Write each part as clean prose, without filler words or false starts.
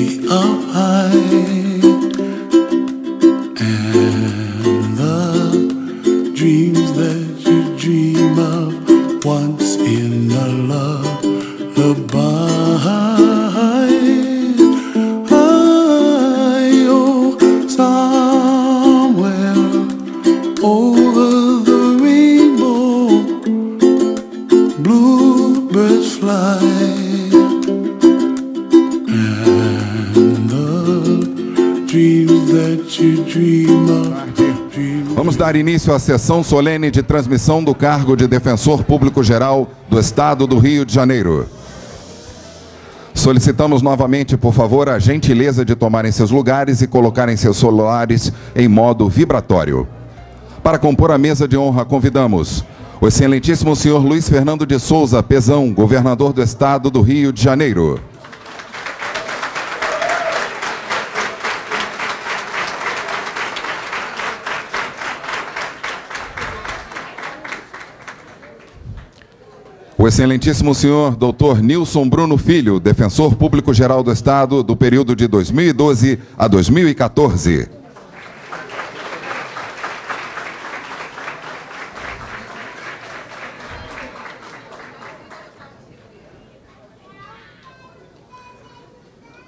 way up high, and the dreams that you dream of once in a lullaby. Oh, somewhere over the rainbow, bluebirds fly. Vamos dar início à sessão solene de transmissão do cargo de Defensor Público Geral do Estado do Rio de Janeiro. Solicitamos novamente, por favor, a gentileza de tomarem seus lugares e colocarem seus celulares em modo vibratório. Para compor a mesa de honra, convidamos o excelentíssimo senhor Luiz Fernando de Souza Pezão, governador do Estado do Rio de Janeiro. O excelentíssimo senhor Dr. Nilson Bruno Filho, Defensor Público Geral do Estado do período de 2012 a 2014.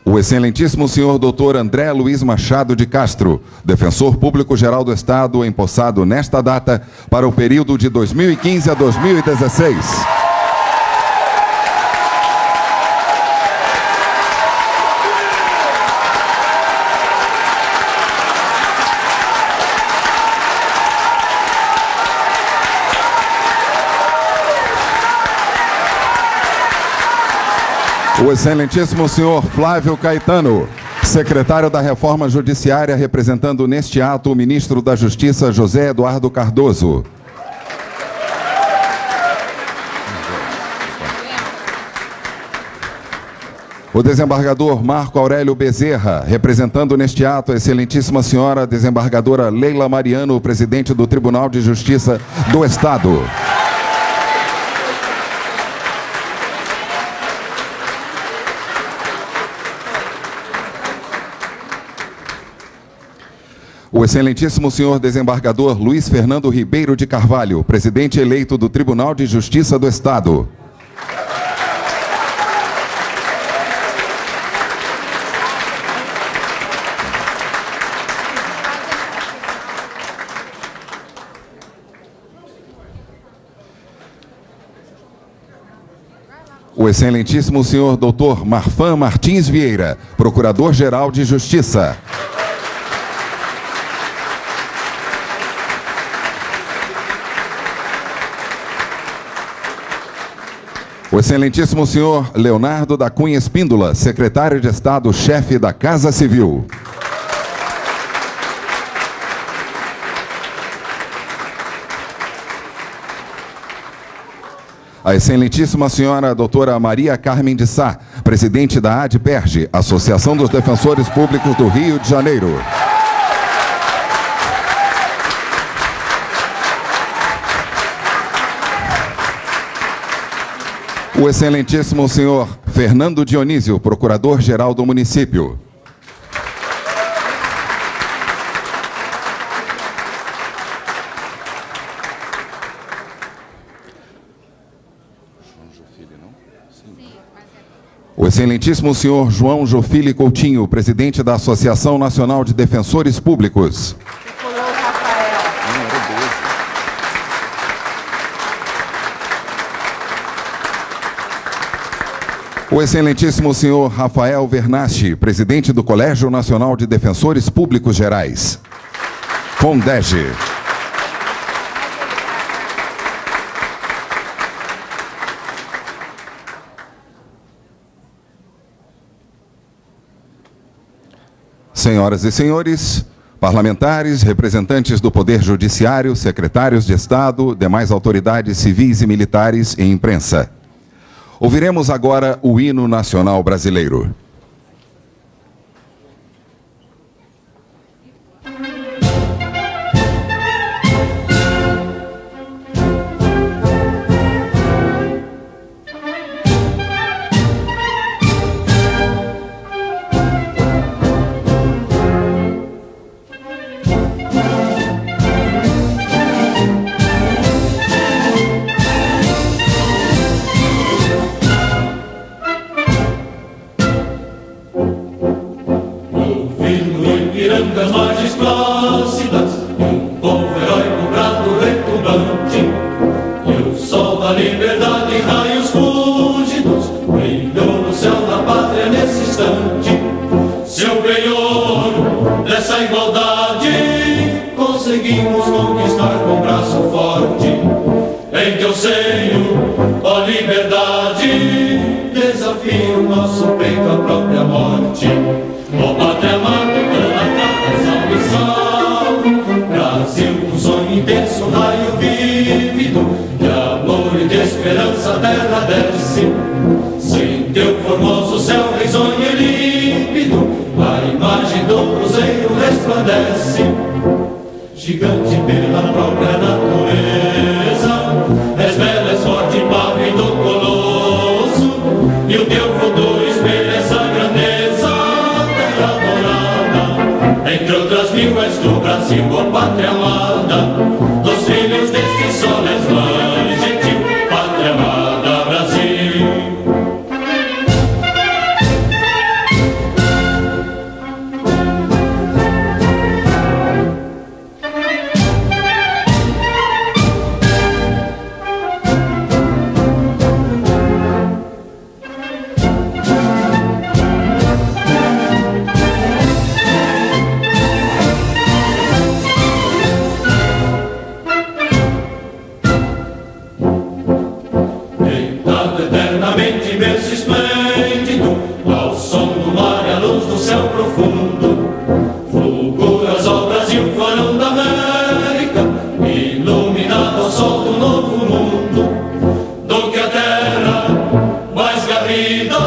O excelentíssimo senhor Dr. André Luiz Machado de Castro, Defensor Público Geral do Estado, empossado nesta data para o período de 2015 a 2016. O excelentíssimo senhor Flávio Caetano, secretário da Reforma Judiciária, representando neste ato o ministro da Justiça, José Eduardo Cardoso. O desembargador Marco Aurélio Bezerra, representando neste ato a excelentíssima senhora desembargadora Leila Mariano, presidente do Tribunal de Justiça do Estado. O excelentíssimo senhor desembargador Luiz Fernando Ribeiro de Carvalho, presidente eleito do Tribunal de Justiça do Estado. O excelentíssimo senhor Dr. Marfan Martins Vieira, procurador-geral de Justiça. O excelentíssimo senhor Leonardo da Cunha Espíndola, secretário de Estado, chefe da Casa Civil. A excelentíssima senhora doutora Maria Carmen de Sá, presidente da ADPERJ, Associação dos Defensores Públicos do Rio de Janeiro. O excelentíssimo senhor Fernando Dionísio, procurador-geral do município. O excelentíssimo senhor João Jofili Coutinho, presidente da Associação Nacional de Defensores Públicos. O excelentíssimo senhor Rafael Vernaschi, presidente do Colégio Nacional de Defensores Públicos Gerais. CONDEGE. Senhoras e senhores, parlamentares, representantes do Poder Judiciário, secretários de Estado, demais autoridades civis e militares e imprensa. Ouviremos agora o hino nacional brasileiro. brancas margens plácidas, um povo heróico, brado, retumbante, e o sol da liberdade, raios fúlgidos, brilhou no céu da pátria nesse instante. Seu penhor dessa igualdade conseguimos conquistar com braço forte. Em teu seio, ó liberdade, desafio nosso peito à própria morte. Ó pátria amada, salve, salve, Brasil, um sonho intenso, raio vívido, de amor e de esperança a terra desce. Sem teu formoso céu risonho e límpido, a imagem do cruzeiro resplandece. Gigante pela própria natureza, és bela, és forte, pávido colosso, e o teu futuro espelha essa grandeza, terra dourada. Entre outras mil és do Brasil, ó pátria amada, dos filhos deste sol és mãe gentil, pátria amada, Brasil. Imenso esplêndido, ao som do mar e à luz do céu profundo, fulguras ao Brasil, farão da América, iluminado ao sol do novo mundo. Do que a terra mais garrida,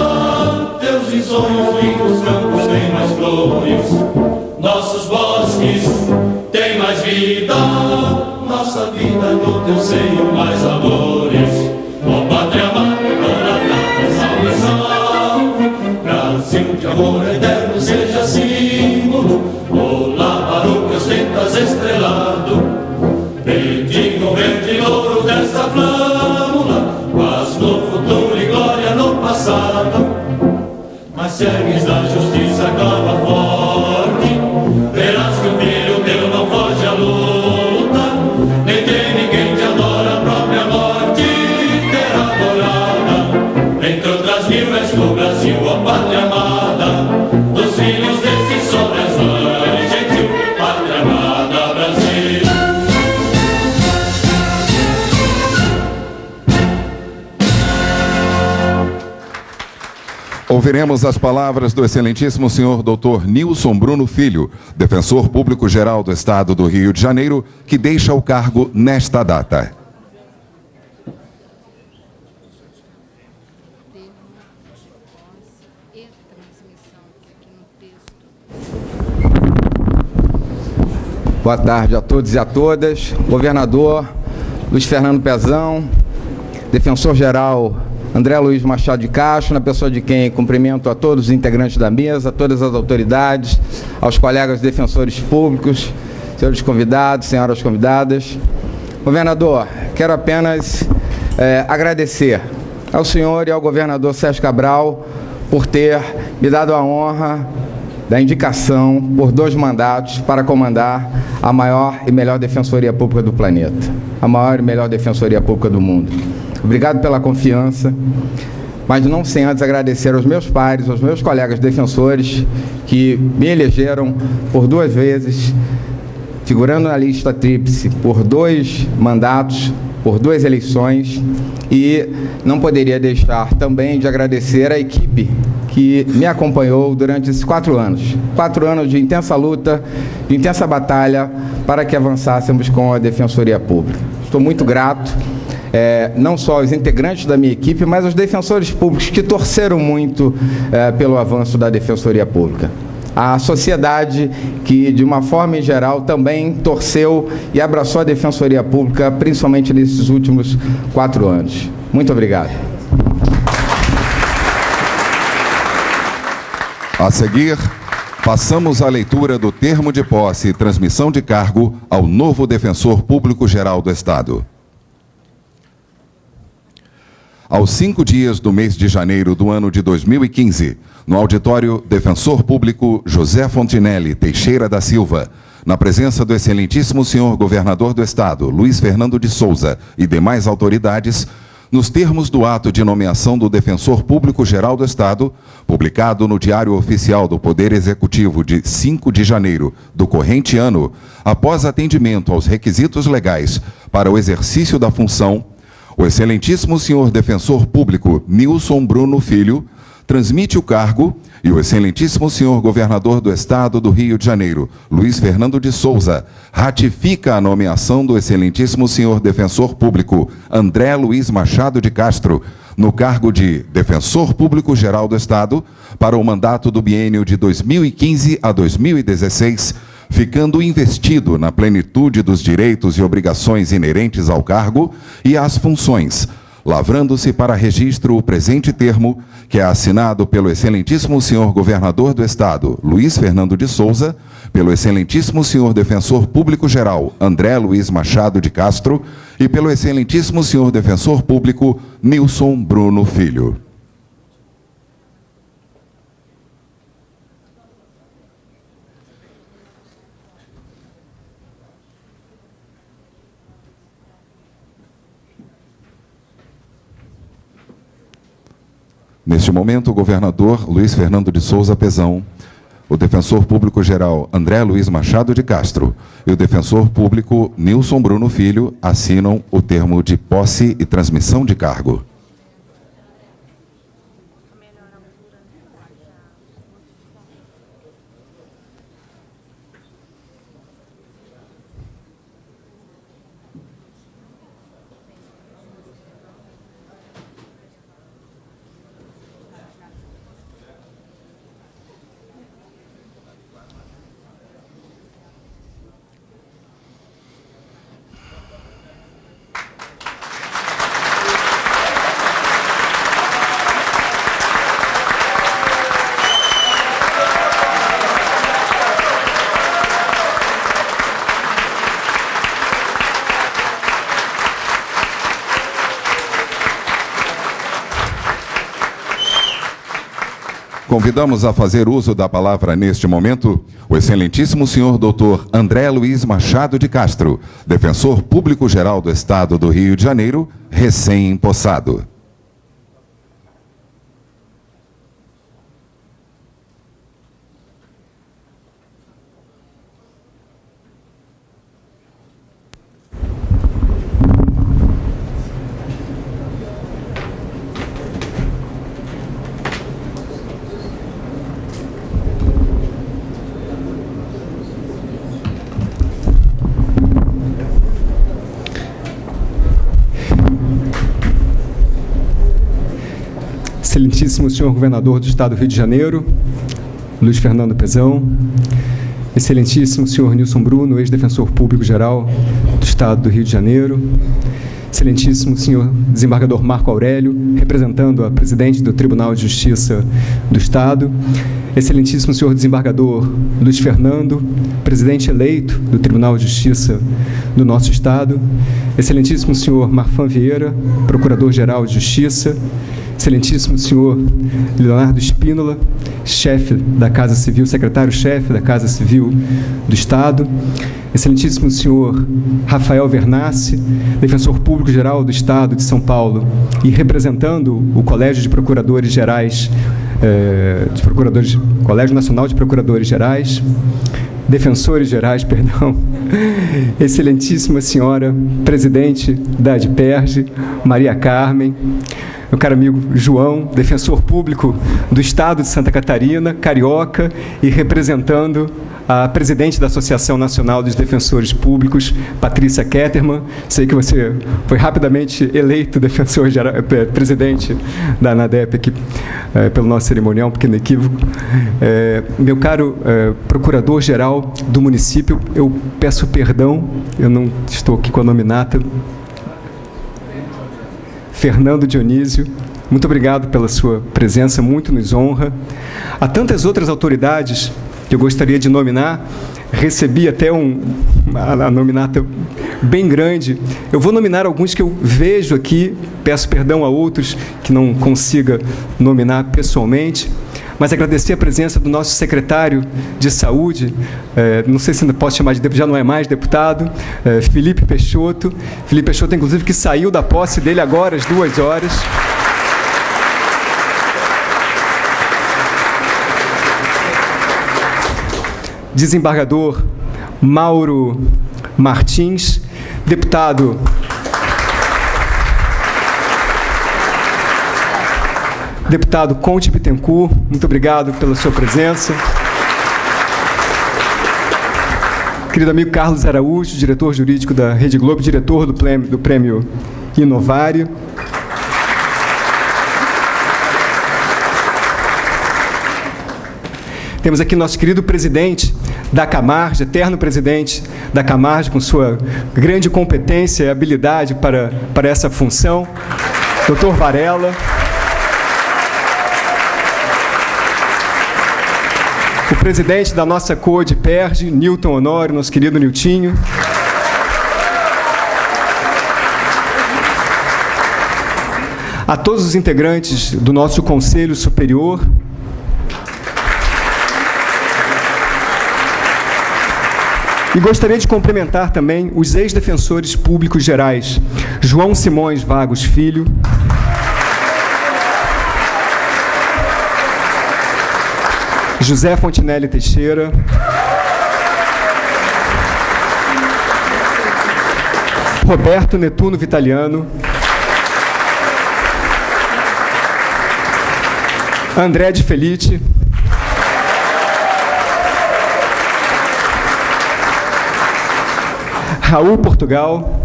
teus risonhos lindos campos têm mais flores, nossos bosques têm mais vida, nossa vida no teu seio mais amores. Ó pátria amada, salve, salve, Brasil de amor eterno seja símbolo, olá para o que ostentas estrelado, bendiga o verde louro desta flâmula, paz no futuro e glória no passado. Mas se ergues da justiça clava forte, verás que o filho teu não foge à luta, nem tem ninguém te adora a própria morte. Entre outras mil és do Brasil, ó pátria amada, dos filhos desse sol és mãe gentil, pátria amada, Brasil. Ouviremos as palavras do excelentíssimo senhor Dr. Nilson Bruno Filho, defensor público-geral do Estado do Rio de Janeiro, que deixa o cargo nesta data. Boa tarde a todos e a todas. Governador Luiz Fernando Pezão, defensor-geral André Luiz Machado de Castro, na pessoa de quem cumprimento a todos os integrantes da mesa, a todas as autoridades, aos colegas defensores públicos, senhores convidados, senhoras convidadas. Governador, quero apenas agradecer ao senhor e ao governador Sérgio Cabral por ter me dado a honra da indicação por 2 mandatos para comandar a maior e melhor defensoria pública do planeta, a maior e melhor defensoria pública do mundo. Obrigado pela confiança, mas não sem antes agradecer aos meus pares, aos meus colegas defensores que me elegeram por 2 vezes, figurando na lista tríplice por 2 mandatos, por 2 eleições, e não poderia deixar também de agradecer a equipe que me acompanhou durante esses 4 anos. 4 anos de intensa luta, de intensa batalha para que avançássemos com a Defensoria Pública. Estou muito grato, não só aos integrantes da minha equipe, mas aos defensores públicos que torceram muito pelo avanço da Defensoria Pública. A sociedade que, de uma forma em geral, também torceu e abraçou a Defensoria Pública, principalmente nesses últimos 4 anos. Muito obrigado. A seguir, passamos à leitura do termo de posse e transmissão de cargo ao novo Defensor Público-Geral do Estado. aos 5 dias do mês de janeiro do ano de 2015, no auditório Defensor Público José Fontinelli Teixeira da Silva, na presença do excelentíssimo senhor governador do Estado, Luiz Fernando de Souza, e demais autoridades, nos termos do ato de nomeação do Defensor Público-Geral do Estado, publicado no Diário Oficial do Poder Executivo de 5 de janeiro do corrente ano, após atendimento aos requisitos legais para o exercício da função, o excelentíssimo senhor Defensor Público Nilson Bruno Filho transmite o cargo e o excelentíssimo senhor governador do Estado do Rio de Janeiro, Luiz Fernando de Souza, ratifica a nomeação do excelentíssimo senhor Defensor Público André Luiz Machado de Castro no cargo de Defensor Público Geral do Estado para o mandato do biênio de 2015 a 2016, ficando investido na plenitude dos direitos e obrigações inerentes ao cargo e às funções, lavrando-se para registro o presente termo, que é assinado pelo excelentíssimo senhor governador do Estado, Luiz Fernando de Souza, pelo excelentíssimo senhor Defensor Público-Geral, André Luiz Machado de Castro, e pelo excelentíssimo senhor Defensor Público, Nilson Bruno Filho. Neste momento, o governador Luiz Fernando de Souza Pezão, o defensor público-geral André Luiz Machado de Castro e o defensor público Nilson Bruno Filho assinam o termo de posse e transmissão de cargo. Convidamos a fazer uso da palavra neste momento o excelentíssimo senhor doutor André Luiz Machado de Castro, defensor público-geral do Estado do Rio de Janeiro, recém-empossado. Excelentíssimo senhor governador do Estado do Rio de Janeiro, Luiz Fernando Pezão, excelentíssimo senhor Nilson Bruno, ex-defensor público-geral do Estado do Rio de Janeiro, excelentíssimo senhor desembargador Marco Aurélio, representando a presidente do Tribunal de Justiça do Estado, excelentíssimo senhor desembargador Luiz Fernando, presidente eleito do Tribunal de Justiça do nosso Estado, excelentíssimo senhor Marfan Vieira, procurador-geral de Justiça, excelentíssimo senhor Leonardo Espínola, chefe da Casa Civil, secretário-chefe da Casa Civil do Estado, excelentíssimo senhor Rafael Vernassi, defensor público-geral do Estado de São Paulo e representando o Colégio de Procuradores Gerais, Colégio Nacional de Procuradores Gerais, Defensores Gerais, perdão, excelentíssima senhora presidente da ADPERJ, Maria Carmen, meu caro amigo João, defensor público do Estado de Santa Catarina, carioca, e representando a presidente da Associação Nacional dos Defensores Públicos, Patrícia Ketterman. Sei que você foi rapidamente eleito presidente da ANADEP aqui, pelo nosso cerimonial, um pequeno equívoco. Meu caro procurador-geral do município, eu peço perdão, eu não estou aqui com a nominata, Fernando Dionísio, muito obrigado pela sua presença, muito nos honra. Há tantas outras autoridades que eu gostaria de nominar, recebi até a nominata bem grande. Eu vou nominar alguns que eu vejo aqui, peço perdão a outros que não consiga nominar pessoalmente, mas agradecer a presença do nosso secretário de Saúde, não sei se ainda posso chamar de deputado, já não é mais deputado, Felipe Peixoto. Felipe Peixoto, inclusive, que saiu da posse dele agora às 2 horas. Desembargador Mauro Martins, deputado Conte Bittencourt, muito obrigado pela sua presença. Querido amigo Carlos Araújo, diretor jurídico da Rede Globo, diretor do Prêmio Inovare. Temos aqui nosso querido presidente da Camarge, eterno presidente da Camarge, com sua grande competência e habilidade para essa função, Dr. Varela. O presidente da nossa CODE-PERJ, Newton Honório, nosso querido Niltinho. A todos os integrantes do nosso Conselho Superior. E gostaria de cumprimentar também os ex-defensores públicos gerais, João Simões Vagos Filho, José Fontinelli Teixeira, Roberto Netuno Vitaliano, André de Felice, Raul Portugal,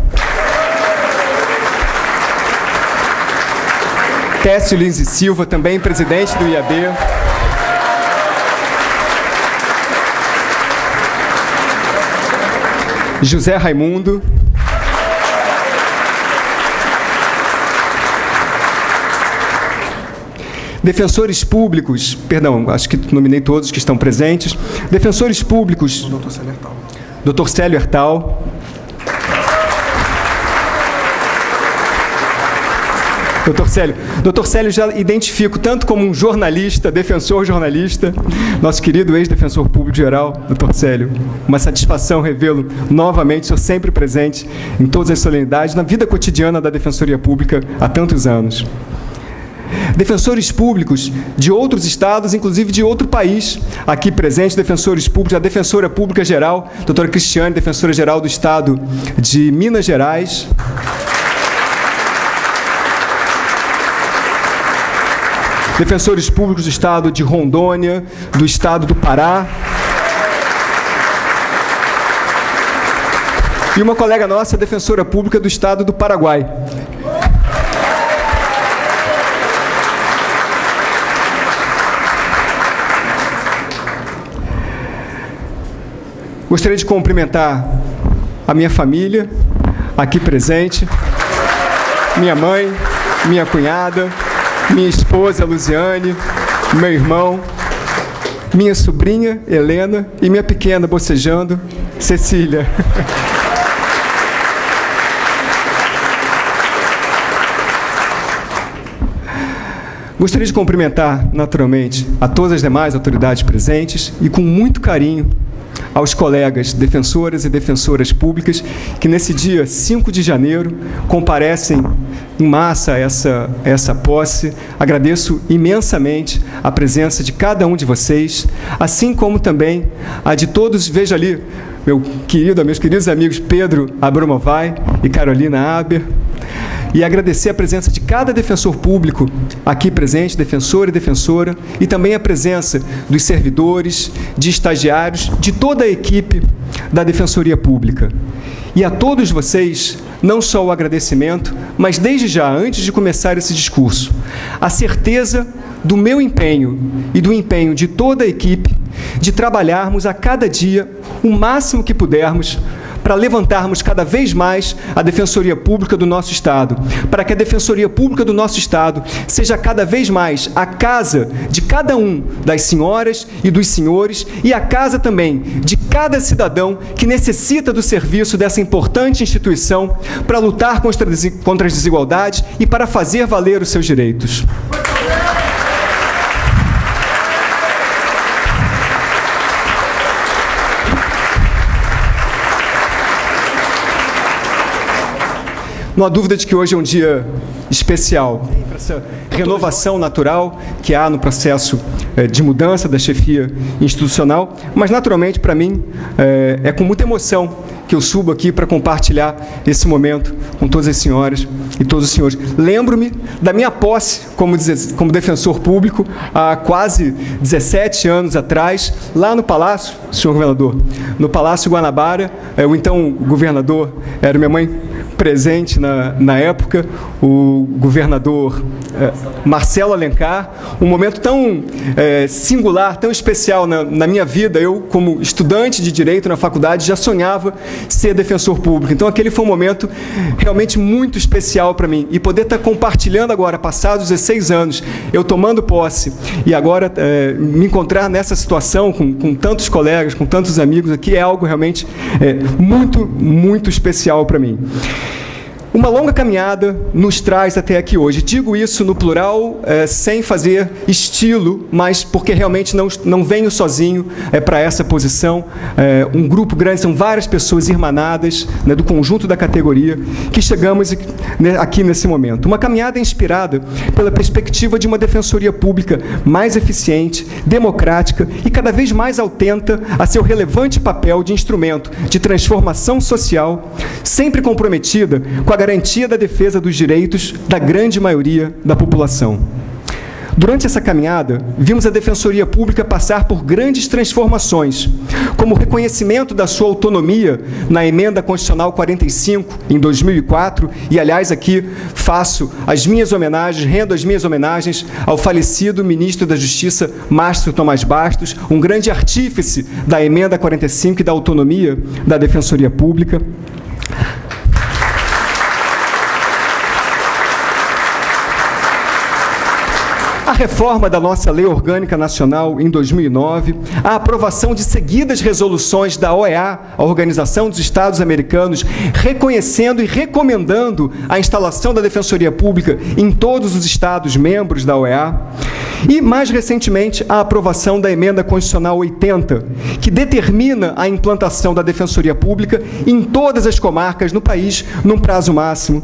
Técio Lins e Silva, também presidente do IAB, José Raimundo, defensores públicos, perdão, acho que nominei todos que estão presentes, defensores públicos, Dr. Célio Hertal, Dr. Célio já identifico tanto como um jornalista, defensor jornalista, nosso querido ex-defensor público geral, Dr. Célio. Uma satisfação revê-lo novamente, sou sempre presente em todas as solenidades, na vida cotidiana da Defensoria Pública há tantos anos. Defensores públicos de outros estados, inclusive de outro país, aqui presentes, defensores públicos, a Defensora Pública Geral, doutora Cristiane, Defensora Geral do Estado de Minas Gerais. Defensores públicos do Estado de Rondônia, do Estado do Pará. E uma colega nossa, defensora pública do Estado do Paraguai. Gostaria de cumprimentar a minha família, aqui presente, minha mãe, minha cunhada, minha esposa, Luziane, meu irmão, minha sobrinha, Helena, e minha pequena, bocejando, Cecília. Gostaria de cumprimentar, naturalmente, a todas as demais autoridades presentes e, com muito carinho, aos colegas defensoras e defensoras públicas que, nesse dia 5 de janeiro, comparecem em massa a essa posse. Agradeço imensamente a presença de cada um de vocês, assim como também a de todos, veja ali, meus queridos amigos Pedro Abramovay e Carolina Aber, e agradecer a presença de cada defensor público aqui presente, defensor e defensora, e também a presença dos servidores, de estagiários, de toda a equipe da Defensoria Pública. E a todos vocês, não só o agradecimento, mas desde já, antes de começar esse discurso, a certeza do meu empenho e do empenho de toda a equipe de trabalharmos a cada dia o máximo que pudermos para levantarmos cada vez mais a Defensoria Pública do nosso Estado, para que a Defensoria Pública do nosso Estado seja cada vez mais a casa de cada um das senhoras e dos senhores e a casa também de cada cidadão que necessita do serviço dessa importante instituição para lutar contra as desigualdades e para fazer valer os seus direitos. Não há dúvida de que hoje é um dia especial para essa renovação natural que há no processo de mudança da chefia institucional, mas naturalmente para mim é com muita emoção que eu subo aqui para compartilhar esse momento com todas as senhoras e todos os senhores. Lembro-me da minha posse como defensor público há quase 17 anos atrás, lá no Palácio, senhor governador, no Palácio Guanabara. O então governador era minha mãe presente na época, o governador Marcelo Alencar, um momento tão singular, tão especial na minha vida. Eu, como estudante de Direito na faculdade, já sonhava ser defensor público. Então, aquele foi um momento realmente muito especial para mim. E poder estar compartilhando agora, passados 16 anos, eu tomando posse, e agora me encontrar nessa situação com tantos colegas, com tantos amigos aqui, é algo realmente muito, muito especial para mim. Uma longa caminhada nos traz até aqui hoje. Digo isso no plural, sem fazer estilo, mas porque realmente não venho sozinho para essa posição. Um grupo grande, são várias pessoas irmanadas, né, do conjunto da categoria, que chegamos aqui nesse momento. Uma caminhada inspirada pela perspectiva de uma defensoria pública mais eficiente, democrática e cada vez mais atenta a seu relevante papel de instrumento de transformação social, sempre comprometida com a garantia da defesa dos direitos da grande maioria da população. Durante essa caminhada, vimos a Defensoria Pública passar por grandes transformações, como o reconhecimento da sua autonomia na Emenda Constitucional 45, em 2004, e, aliás, aqui faço as minhas homenagens, rendo as minhas homenagens ao falecido ministro da Justiça, Márcio Tomás Bastos, um grande artífice da Emenda 45 e da autonomia da Defensoria Pública. A reforma da nossa Lei Orgânica Nacional em 2009, a aprovação de seguidas resoluções da OEA, a Organização dos Estados Americanos, reconhecendo e recomendando a instalação da Defensoria Pública em todos os Estados membros da OEA, e, mais recentemente, a aprovação da Emenda Constitucional 80, que determina a implantação da Defensoria Pública em todas as comarcas no país, num prazo máximo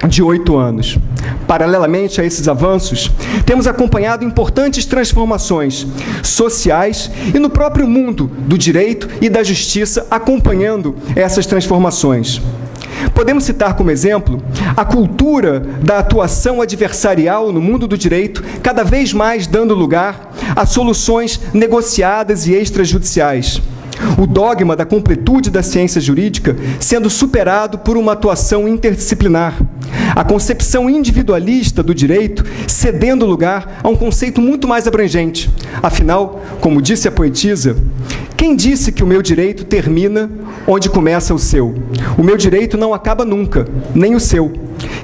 de 8 anos. Paralelamente a esses avanços, temos acompanhado importantes transformações sociais e no próprio mundo do direito e da justiça acompanhando essas transformações. Podemos citar como exemplo a cultura da atuação adversarial no mundo do direito, cada vez mais dando lugar a soluções negociadas e extrajudiciais. O dogma da completude da ciência jurídica sendo superado por uma atuação interdisciplinar. A concepção individualista do direito cedendo lugar a um conceito muito mais abrangente. Afinal, como disse a poetisa, quem disse que o meu direito termina onde começa o seu? O meu direito não acaba nunca, nem o seu.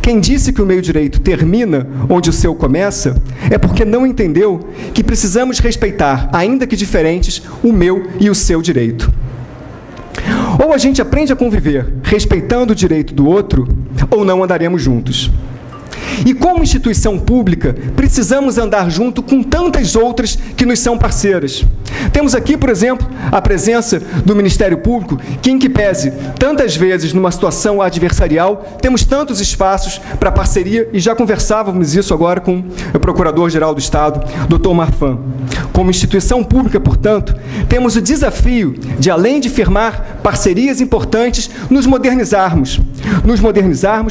Quem disse que o meu direito termina onde o seu começa é porque não entendeu que precisamos respeitar, ainda que diferentes, o meu e o seu direito. Ou a gente aprende a conviver respeitando o direito do outro, ou não andaremos juntos. E como instituição pública, precisamos andar junto com tantas outras que nos são parceiras. Temos aqui, por exemplo, a presença do Ministério Público, que, em que pese tantas vezes numa situação adversarial, temos tantos espaços para parceria, e já conversávamos isso agora com o Procurador-Geral do Estado, Dr. Marfan. Como instituição pública, portanto, temos o desafio de, além de firmar parcerias importantes, nos modernizarmos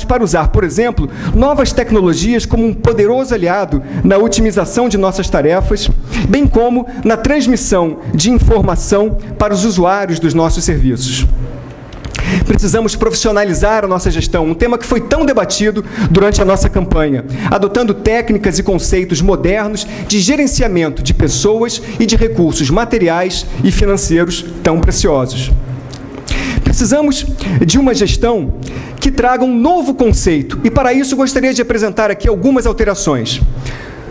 para usar, por exemplo, novas tecnologias como um poderoso aliado na otimização de nossas tarefas, bem como na transmissão de informação para os usuários dos nossos serviços. Precisamos profissionalizar a nossa gestão, um tema que foi tão debatido durante a nossa campanha, adotando técnicas e conceitos modernos de gerenciamento de pessoas e de recursos materiais e financeiros tão preciosos. Precisamos de uma gestão que traga um novo conceito, e para isso gostaria de apresentar aqui algumas alterações.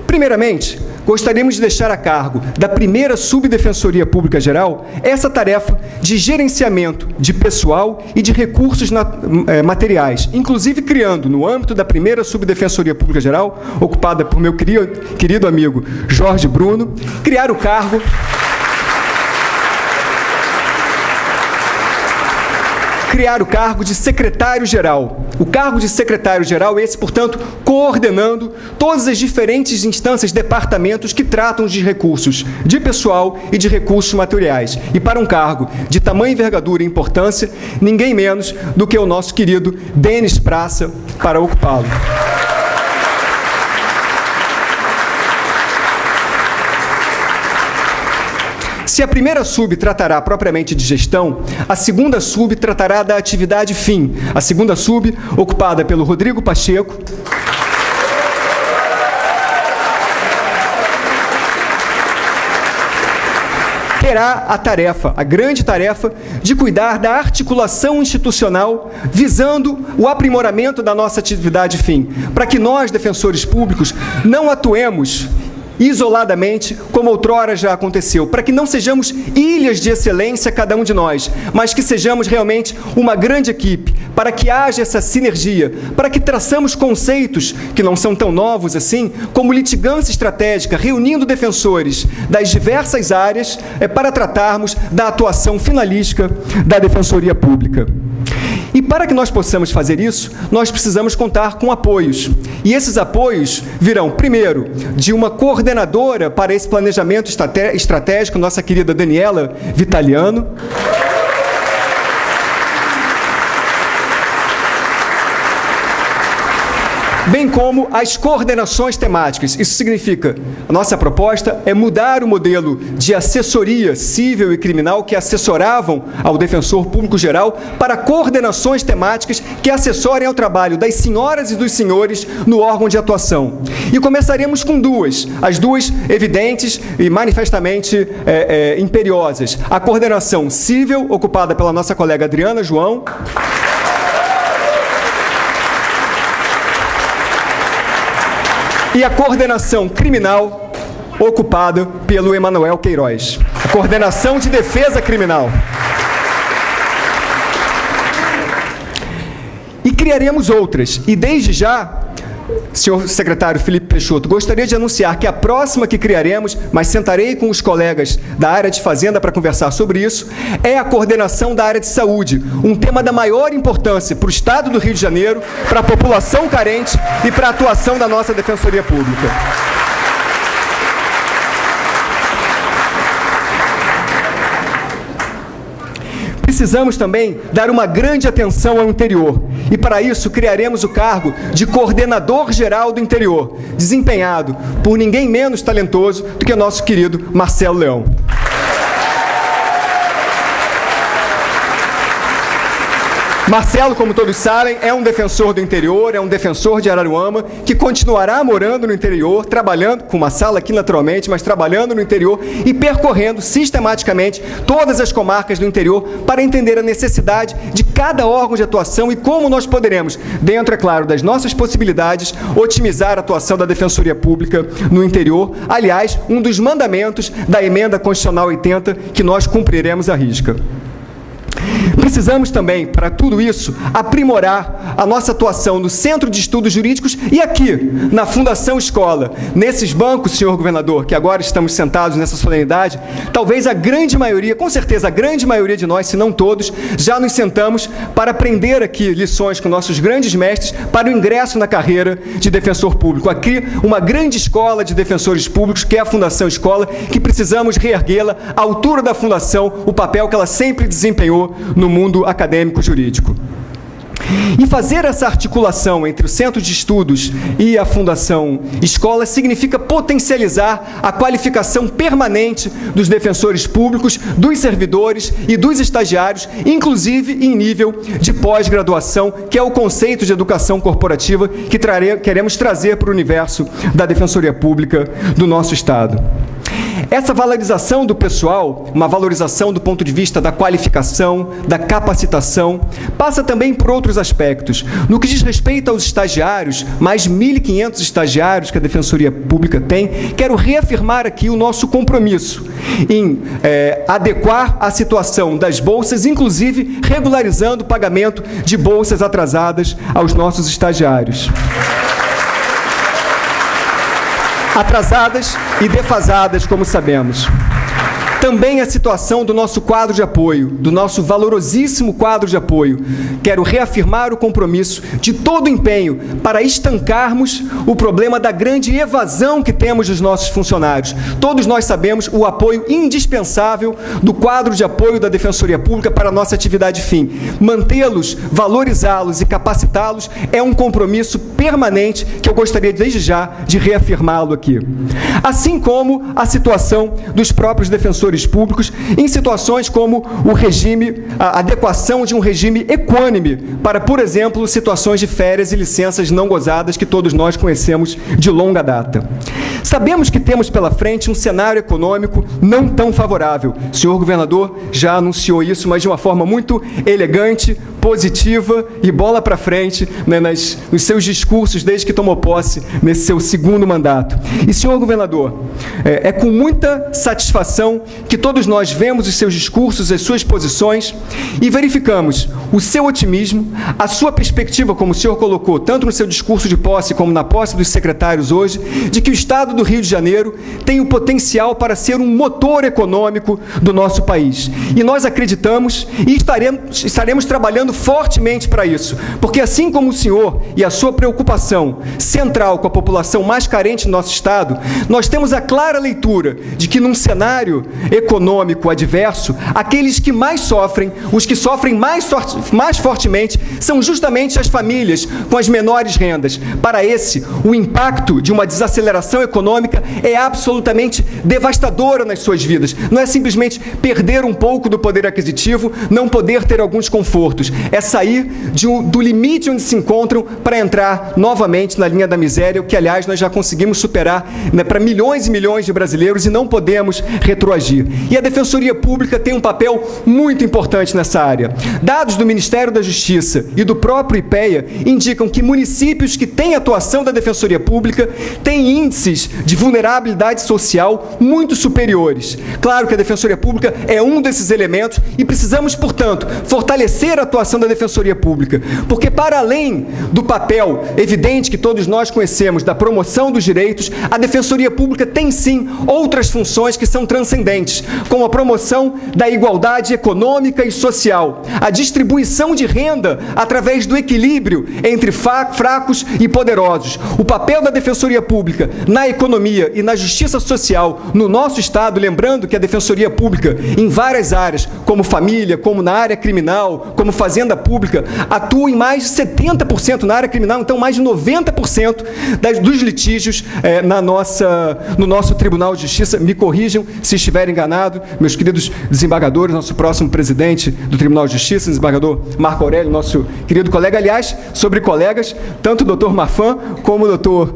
Primeiramente, gostaríamos de deixar a cargo da primeira Subdefensoria Pública Geral essa tarefa de gerenciamento de pessoal e de recursos materiais, inclusive criando, no âmbito da primeira Subdefensoria Pública Geral, ocupada por meu querido amigo Jorge Bruno, criar o cargo de secretário-geral. O cargo de secretário-geral, esse, portanto, coordenando todas as diferentes instâncias, departamentos que tratam de recursos de pessoal e de recursos materiais. E para um cargo de tamanha envergadura e importância, ninguém menos do que o nosso querido Denis Praça para ocupá-lo. Se a primeira sub tratará propriamente de gestão, a segunda sub tratará da atividade fim. A segunda sub, ocupada pelo Rodrigo Pacheco, terá a tarefa, a grande tarefa, de cuidar da articulação institucional visando o aprimoramento da nossa atividade fim, para que nós, defensores públicos, não atuemos isoladamente, como outrora já aconteceu, para que não sejamos ilhas de excelência cada um de nós, mas que sejamos realmente uma grande equipe, para que haja essa sinergia, para que traçamos conceitos que não são tão novos assim, como litigância estratégica, reunindo defensores das diversas áreas para tratarmos da atuação finalística da Defensoria Pública. E para que nós possamos fazer isso, nós precisamos contar com apoios. E esses apoios virão, primeiro, de uma coordenadora para esse planejamento estratégico, nossa querida Daniela Vitaliano, bem como as coordenações temáticas. Isso significa, a nossa proposta é mudar o modelo de assessoria civil e criminal que assessoravam ao defensor público geral para coordenações temáticas que assessorem ao trabalho das senhoras e dos senhores no órgão de atuação. E começaremos com duas, as duas evidentes e manifestamente imperiosas. A coordenação civil, ocupada pela nossa colega Adriana João, e a coordenação criminal, ocupada pelo Emanuel Queiroz. A coordenação de defesa criminal. E criaremos outras. E desde já, senhor secretário Felipe Peixoto, gostaria de anunciar que a próxima que criaremos, mas sentarei com os colegas da área de Fazenda para conversar sobre isso, é a coordenação da área de saúde, um tema da maior importância para o Estado do Rio de Janeiro, para a população carente e para a atuação da nossa Defensoria Pública. Precisamos também dar uma grande atenção ao interior. E, para isso, criaremos o cargo de Coordenador Geral do Interior, desempenhado por ninguém menos talentoso do que o nosso querido Marcelo Leão. Marcelo, como todos sabem, é um defensor do interior, é um defensor de Araruama, que continuará morando no interior, trabalhando, com uma sala aqui naturalmente, mas trabalhando no interior e percorrendo sistematicamente todas as comarcas do interior para entender a necessidade de cada órgão de atuação e como nós poderemos, dentro, é claro, das nossas possibilidades, otimizar a atuação da Defensoria Pública no interior. Aliás, um dos mandamentos da Emenda Constitucional 80 que nós cumpriremos à risca. Precisamos também, para tudo isso, aprimorar a nossa atuação no Centro de Estudos Jurídicos e aqui, na Fundação Escola. Nesses bancos, senhor governador, que agora estamos sentados nessa solenidade, talvez a grande maioria, com certeza a grande maioria de nós, se não todos, já nos sentamos para aprender aqui lições com nossos grandes mestres para o ingresso na carreira de defensor público. Aqui, uma grande escola de defensores públicos, que é a Fundação Escola, que precisamos reerguê-la à altura da Fundação, o papel que ela sempre desempenhou no mundo acadêmico jurídico. E fazer essa articulação entre o Centro de Estudos e a Fundação Escola significa potencializar a qualificação permanente dos defensores públicos, dos servidores e dos estagiários, inclusive em nível de pós-graduação, que é o conceito de educação corporativa que queremos trazer para o universo da Defensoria Pública do nosso Estado. Essa valorização do pessoal, uma valorização do ponto de vista da qualificação, da capacitação, passa também por outros aspectos. No que diz respeito aos estagiários, mais 1.500 estagiários que a Defensoria Pública tem, quero reafirmar aqui o nosso compromisso em adequar a situação das bolsas, inclusive regularizando o pagamento de bolsas atrasadas aos nossos estagiários. Atrasadas e defasadas, como sabemos. Também a situação do nosso quadro de apoio, do nosso valorosíssimo quadro de apoio. Quero reafirmar o compromisso de todo o empenho para estancarmos o problema da grande evasão que temos dos nossos funcionários. Todos nós sabemos o apoio indispensável do quadro de apoio da Defensoria Pública para a nossa atividade fim. Mantê-los, valorizá-los e capacitá-los é um compromisso permanente que eu gostaria desde já de reafirmá-lo aqui. Assim como a situação dos próprios defensores públicos em situações como o regime, a adequação de um regime equânime para, por exemplo, situações de férias e licenças não gozadas que todos nós conhecemos de longa data. Sabemos que temos pela frente um cenário econômico não tão favorável. O senhor governador já anunciou isso, mas de uma forma muito elegante, positiva e bola para frente, né, nos seus discursos desde que tomou posse nesse seu segundo mandato. E, senhor governador, é com muita satisfação que todos nós vemos os seus discursos, as suas posições e verificamos o seu otimismo, a sua perspectiva, como o senhor colocou, tanto no seu discurso de posse como na posse dos secretários hoje, de que o Estado do Rio de Janeiro tem o potencial para ser um motor econômico do nosso país. E nós acreditamos e estaremos trabalhando fortemente para isso, porque assim como o senhor e a sua preocupação central com a população mais carente do nosso Estado, nós temos a clara leitura de que num cenário econômico adverso, aqueles que mais sofrem, os que sofrem mais fortemente, são justamente as famílias com as menores rendas. Para esse, o impacto de uma desaceleração econômica é absolutamente devastadora nas suas vidas. Não é simplesmente perder um pouco do poder aquisitivo, não poder ter alguns confortos. É sair do limite onde se encontram para entrar novamente na linha da miséria, o que, aliás, nós já conseguimos superar, né, para milhões e milhões de brasileiros e não podemos retroagir. E a Defensoria Pública tem um papel muito importante nessa área. Dados do Ministério da Justiça e do próprio IPEA indicam que municípios que têm atuação da Defensoria Pública têm índices de vulnerabilidade social muito superiores. Claro que a Defensoria Pública é um desses elementos e precisamos, portanto, fortalecer a atuação da Defensoria Pública, porque para além do papel evidente que todos nós conhecemos da promoção dos direitos, a Defensoria Pública tem sim outras funções que são transcendentes, como a promoção da igualdade econômica e social, a distribuição de renda através do equilíbrio entre fracos e poderosos. O papel da Defensoria Pública na economia e na justiça social no nosso Estado, lembrando que a Defensoria Pública, em várias áreas, como família, como na área criminal, como fazenda pública, atua em mais de 70% na área criminal, então mais de 90% dos litígios no nosso Tribunal de Justiça. Me corrijam se estiver enganado, meus queridos desembargadores, nosso próximo presidente do Tribunal de Justiça, desembargador Marco Aurélio, nosso querido colega. Aliás, sobre colegas, tanto o doutor Marfan como o doutor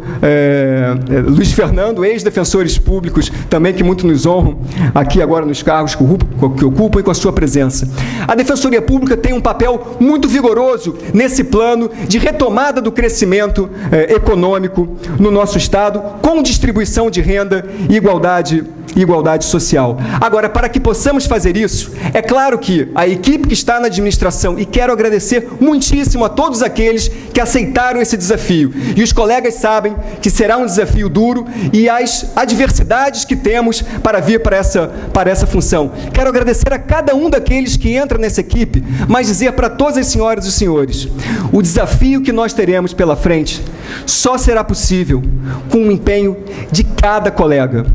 Luiz Fernando, ex-defensores públicos, também que muito nos honram aqui agora nos cargos que ocupam e com a sua presença. A Defensoria Pública tem um papel muito vigoroso nesse plano de retomada do crescimento econômico no nosso Estado, com distribuição de renda e igualdade social. Agora, para que possamos fazer isso, é claro que a equipe que está na administração, e quero agradecer muitíssimo a todos aqueles que aceitaram esse desafio, e os colegas sabem que será um desafio duro e as adversidades que temos para vir para essa função. Quero agradecer a cada um daqueles que entra nessa equipe, mas dizer para todas as senhoras e os senhores, o desafio que nós teremos pela frente só será possível com o empenho de cada colega.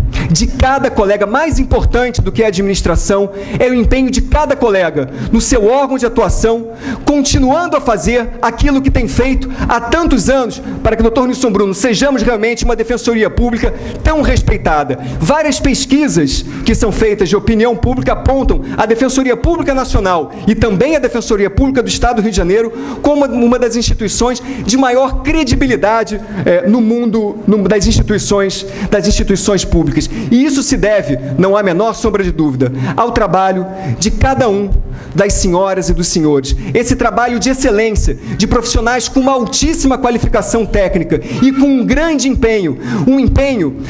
Mais importante do que a administração é o empenho de cada colega no seu órgão de atuação, continuando a fazer aquilo que tem feito há tantos anos para que, doutor Nilson Bruno, sejamos realmente uma Defensoria Pública tão respeitada. Várias pesquisas que são feitas de opinião pública apontam a Defensoria Pública Nacional e também a Defensoria Pública do Estado do Rio de Janeiro como uma das instituições de maior credibilidade no mundo das instituições públicas. E isso se deve, não há a menor sombra de dúvida, ao trabalho de cada um das senhoras e dos senhores. Esse trabalho de excelência, de profissionais com uma altíssima qualificação técnica e com um grande empenho,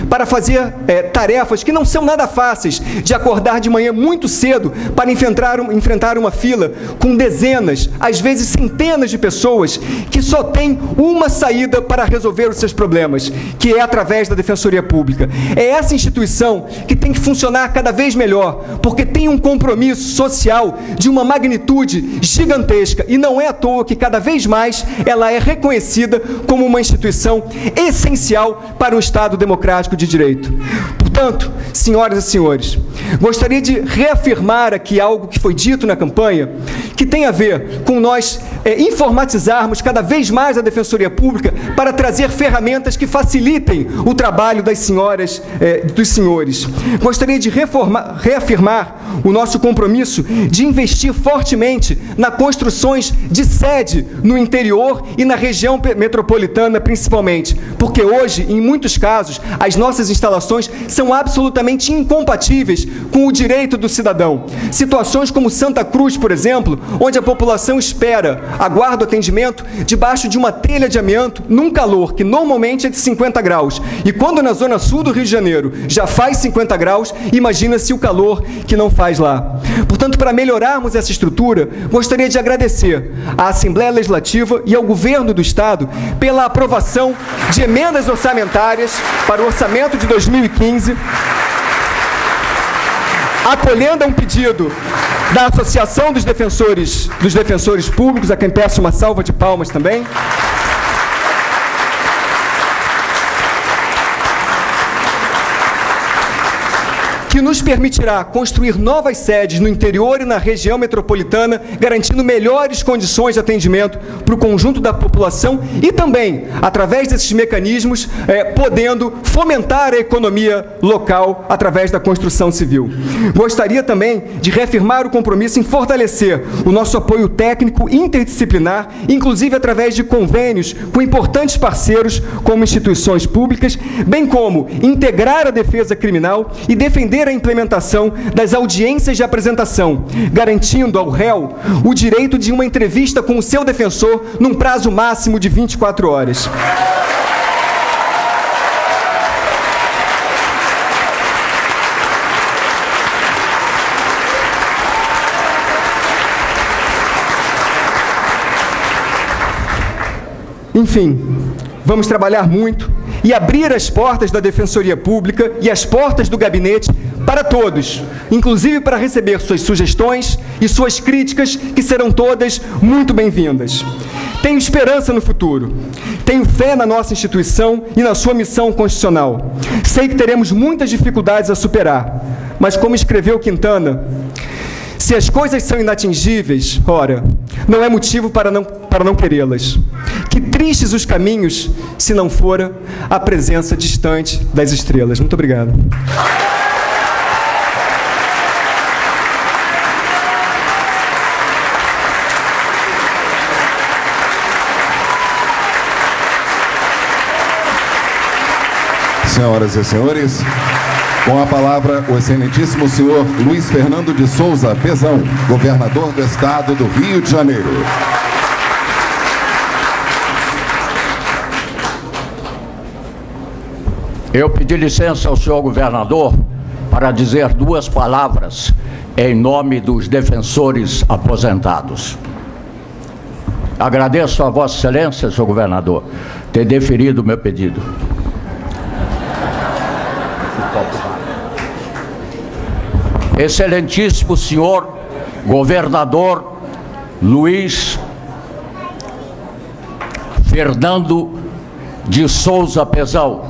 para fazer tarefas que não são nada fáceis, de acordar de manhã muito cedo para enfrentar uma fila com dezenas, às vezes centenas de pessoas que só têm uma saída para resolver os seus problemas, que é através da Defensoria Pública. É essa instituição que tem que funcionar cada vez melhor, porque tem um compromisso social de uma magnitude gigantesca, e não é à toa que cada vez mais ela é reconhecida como uma instituição essencial para um Estado democrático de direito. Portanto, senhoras e senhores, gostaria de reafirmar aqui algo que foi dito na campanha, que tem a ver com nós informatizarmos cada vez mais a Defensoria Pública para trazer ferramentas que facilitem o trabalho das senhoras e dos senhores. Gostaria de reafirmar o nosso compromisso de investir fortemente nas construções de sede no interior e na região metropolitana, principalmente, porque hoje, em muitos casos, as nossas instalações são absolutamente incompatíveis com o direito do cidadão. Situações como Santa Cruz, por exemplo, onde a população aguarda o atendimento debaixo de uma telha de amianto, num calor que normalmente é de 50 graus. E quando na zona sul do Rio de Janeiro já faz 50 graus, imagina-se o calor que não faz lá. Portanto, para melhorarmos essa estrutura, gostaria de agradecer à Assembleia Legislativa e ao Governo do Estado pela aprovação de emendas orçamentárias para o orçamento de 2015, acolhendo a um pedido da Associação dos Defensores Públicos, a quem peço uma salva de palmas também, que nos permitirá construir novas sedes no interior e na região metropolitana, garantindo melhores condições de atendimento para o conjunto da população e também, através desses mecanismos, podendo fomentar a economia local através da construção civil. Gostaria também de reafirmar o compromisso em fortalecer o nosso apoio técnico interdisciplinar, inclusive através de convênios com importantes parceiros como instituições públicas, bem como integrar a defesa criminal e defender a implementação das audiências de apresentação, garantindo ao réu o direito de uma entrevista com o seu defensor num prazo máximo de 24 horas. Enfim, vamos trabalhar muito e abrir as portas da Defensoria Pública e as portas do gabinete para todos, inclusive para receber suas sugestões e suas críticas, que serão todas muito bem-vindas. Tenho esperança no futuro, tenho fé na nossa instituição e na sua missão constitucional. Sei que teremos muitas dificuldades a superar, mas como escreveu Quintana, se as coisas são inatingíveis, ora, não é motivo para não querê-las. Que tristes os caminhos, se não fora a presença distante das estrelas. Muito obrigado. Senhoras e senhores, com a palavra o excelentíssimo senhor Luiz Fernando de Souza Pezão, governador do Estado do Rio de Janeiro. Eu pedi licença ao senhor governador para dizer 2 palavras em nome dos defensores aposentados. Agradeço a Vossa Excelência, senhor governador, ter deferido o meu pedido. Excelentíssimo senhor governador Luiz Fernando de Souza Pezão,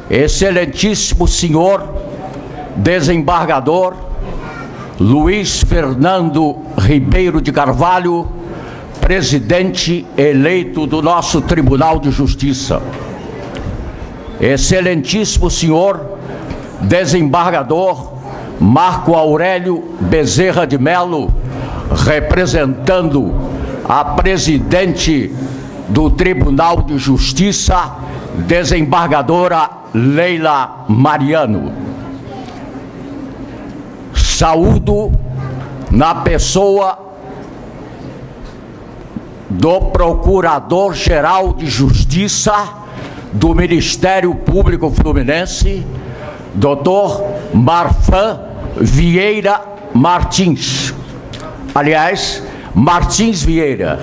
excelentíssimo senhor desembargador Luiz Fernando Ribeiro de Carvalho, presidente eleito do nosso Tribunal de Justiça, excelentíssimo senhor desembargador Marco Aurélio Bezerra de Melo, representando a presidente do Tribunal de Justiça desembargadora Leila Mariano. Saúdo na pessoa do Procurador-Geral de Justiça do Ministério Público Fluminense, Dr. Marfan Vieira Martins. Aliás, Martins Vieira.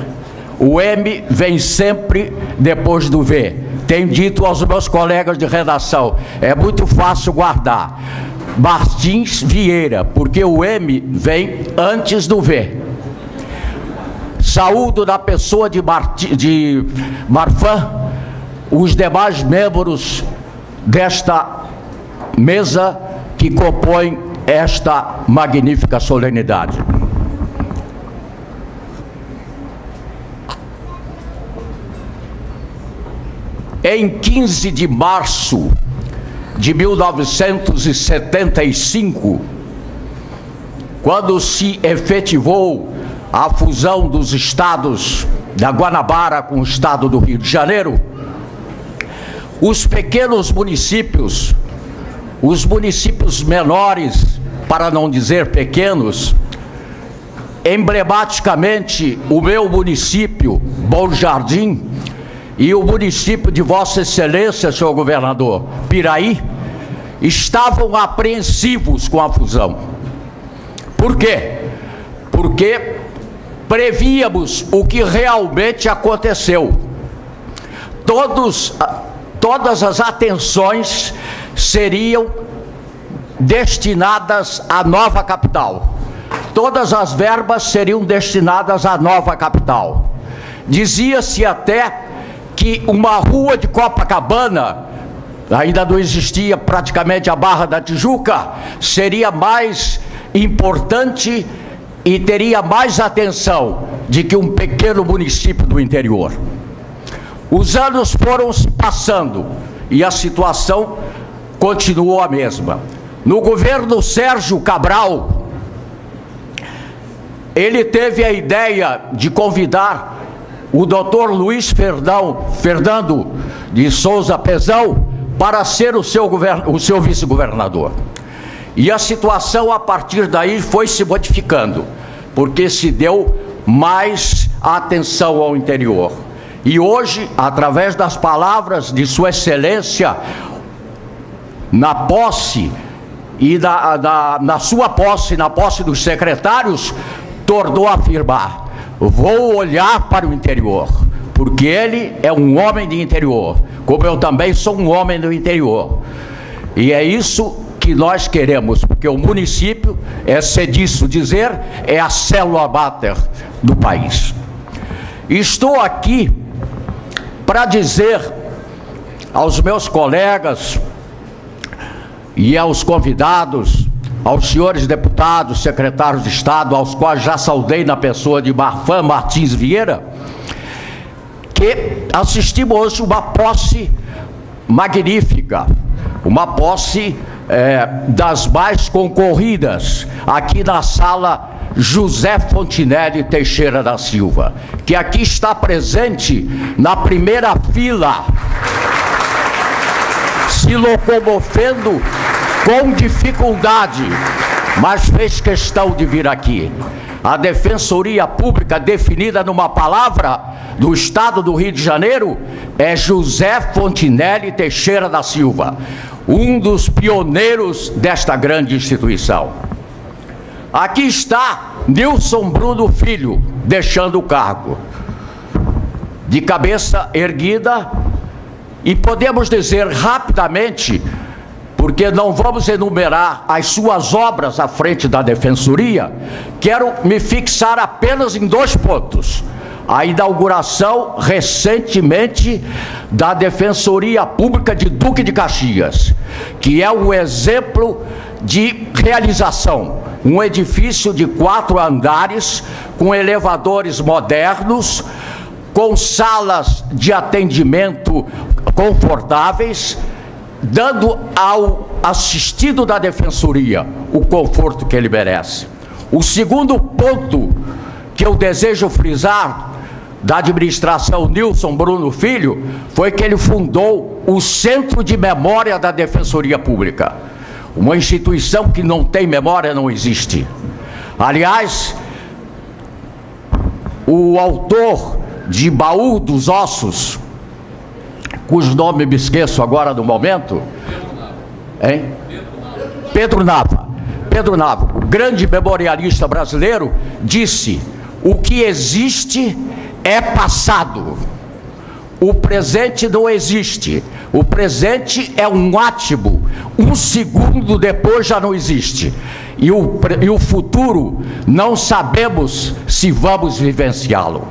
O M vem sempre depois do V. Tenho dito aos meus colegas de redação, é muito fácil guardar. Martins Vieira, porque o M vem antes do V. Saúdo da pessoa de Marfan, os demais membros desta mesa que compõem esta magnífica solenidade. Em 15 de março de 1975, quando se efetivou a fusão dos estados da Guanabara com o estado do Rio de Janeiro, os pequenos municípios, os municípios menores, para não dizer pequenos, emblematicamente o meu município, Bom Jardim, e o município de Vossa Excelência, senhor governador, Piraí, estavam apreensivos com a fusão. Por quê? Porque prevíamos o que realmente aconteceu. Todas as atenções seriam destinadas à nova capital. Todas as verbas seriam destinadas à nova capital. Dizia-se até que uma rua de Copacabana, ainda não existia praticamente a Barra da Tijuca, seria mais importante e teria mais atenção de que um pequeno município do interior. Os anos foram se passando e a situação continuou a mesma. No governo Sérgio Cabral, ele teve a ideia de convidar o doutor Luiz Fernando de Souza Pezão para ser o seu vice-governador. E a situação a partir daí foi se modificando, porque se deu mais atenção ao interior. E hoje, através das palavras de Sua Excelência, na posse e na sua posse, na posse dos secretários, tornou a afirmar: vou olhar para o interior, porque ele é um homem de interior, como eu também sou um homem do interior. E é isso que nós queremos, porque o município, é disso dizer, é a célula máter do país. Estou aqui para dizer aos meus colegas e aos convidados, aos senhores deputados, secretários de Estado, aos quais já saudei na pessoa de Marfan Martins Vieira, que assistimos hoje uma posse magnífica, uma posse das mais concorridas, aqui na sala José Fontinelli Teixeira da Silva, que aqui está presente na primeira fila, se locomovendo com dificuldade, mas fez questão de vir aqui. A Defensoria Pública, definida numa palavra do Estado do Rio de Janeiro, é José Fontinelli Teixeira da Silva, um dos pioneiros desta grande instituição. Aqui está Nilson Bruno Filho, deixando o cargo, de cabeça erguida, e podemos dizer rapidamente, porque não vamos enumerar as suas obras à frente da Defensoria, quero me fixar apenas em 2 pontos. A inauguração recentemente da Defensoria Pública de Duque de Caxias, que é um exemplo de realização. Um edifício de 4 andares, com elevadores modernos, com salas de atendimento confortáveis, dando ao assistido da Defensoria o conforto que ele merece. O segundo ponto que eu desejo frisar da administração Nilson Bruno Filho foi que ele fundou o Centro de Memória da Defensoria Pública. Uma instituição que não tem memória não existe. Aliás, o autor de Baú dos Ossos, cujo nome me esqueço agora no momento, hein? Pedro Nava, o grande memorialista brasileiro, disse: o que existe é passado, o presente não existe, o presente é um átimo, um segundo depois já não existe, e o futuro não sabemos se vamos vivenciá-lo.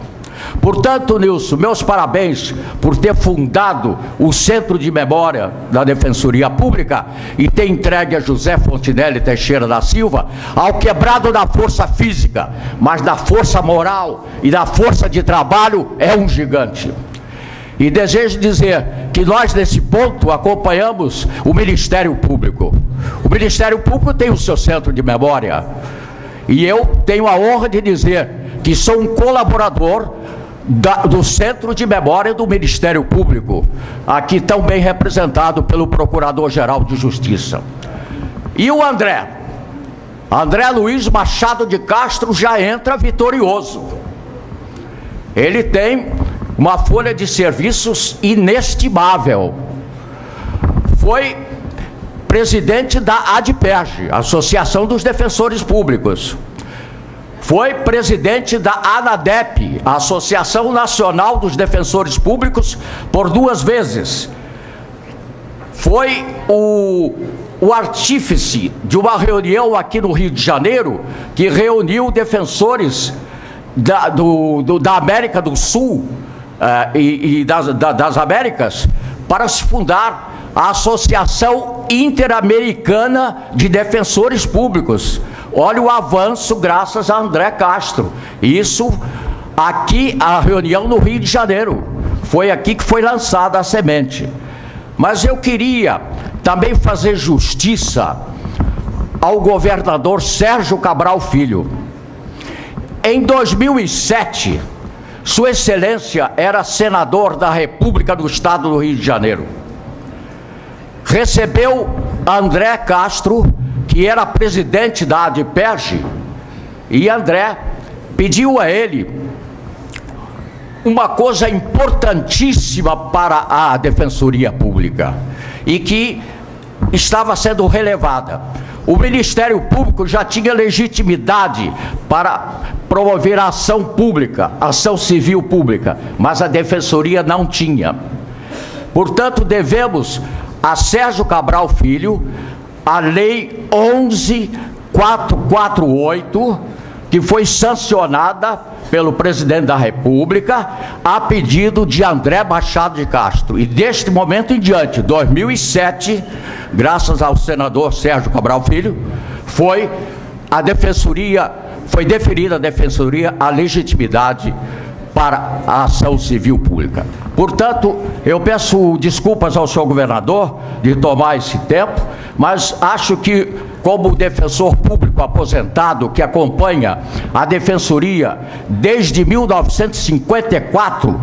Portanto, Nilson, meus parabéns por ter fundado o Centro de Memória da Defensoria Pública e ter entregue a José Fontinelli Teixeira da Silva ao quebrado da força física, mas da força moral e da força de trabalho é um gigante. E desejo dizer que nós, nesse ponto, acompanhamos o Ministério Público. O Ministério Público tem o seu Centro de Memória. E eu tenho a honra de dizer que sou um colaborador do Centro de Memória do Ministério Público, aqui tão bem representado pelo Procurador-Geral de Justiça. E o André Luiz Machado de Castro já entra vitorioso. Ele tem uma folha de serviços inestimável. Foi presidente da ADPERJ, Associação dos Defensores Públicos. Foi presidente da ANADEP, Associação Nacional dos Defensores Públicos, por 2 vezes. Foi o artífice de uma reunião aqui no Rio de Janeiro, que reuniu defensores da América do Sul e das Américas para se fundar a Associação Interamericana de Defensores Públicos. Olha o avanço graças a André Castro. Isso aqui, a reunião no Rio de Janeiro. Foi aqui que foi lançada a semente. Mas eu queria também fazer justiça ao governador Sérgio Cabral Filho. Em 2007, Sua Excelência era senador da República do Estado do Rio de Janeiro. Recebeu André Castro, que era presidente da ADPERJ, e André pediu a ele uma coisa importantíssima para a Defensoria Pública e que estava sendo relevada. O Ministério Público já tinha legitimidade para promover a ação pública, ação civil pública, mas a Defensoria não tinha. Portanto, devemos a Sérgio Cabral Filho a Lei 11.448, que foi sancionada pelo presidente da República a pedido de André Machado de Castro. E deste momento em diante, 2007, graças ao senador Sérgio Cabral Filho, foi deferida à Defensoria a legitimidade para a ação civil pública. Portanto, eu peço desculpas ao senhor governador de tomar esse tempo, mas acho que, como defensor público aposentado que acompanha a Defensoria desde 1954,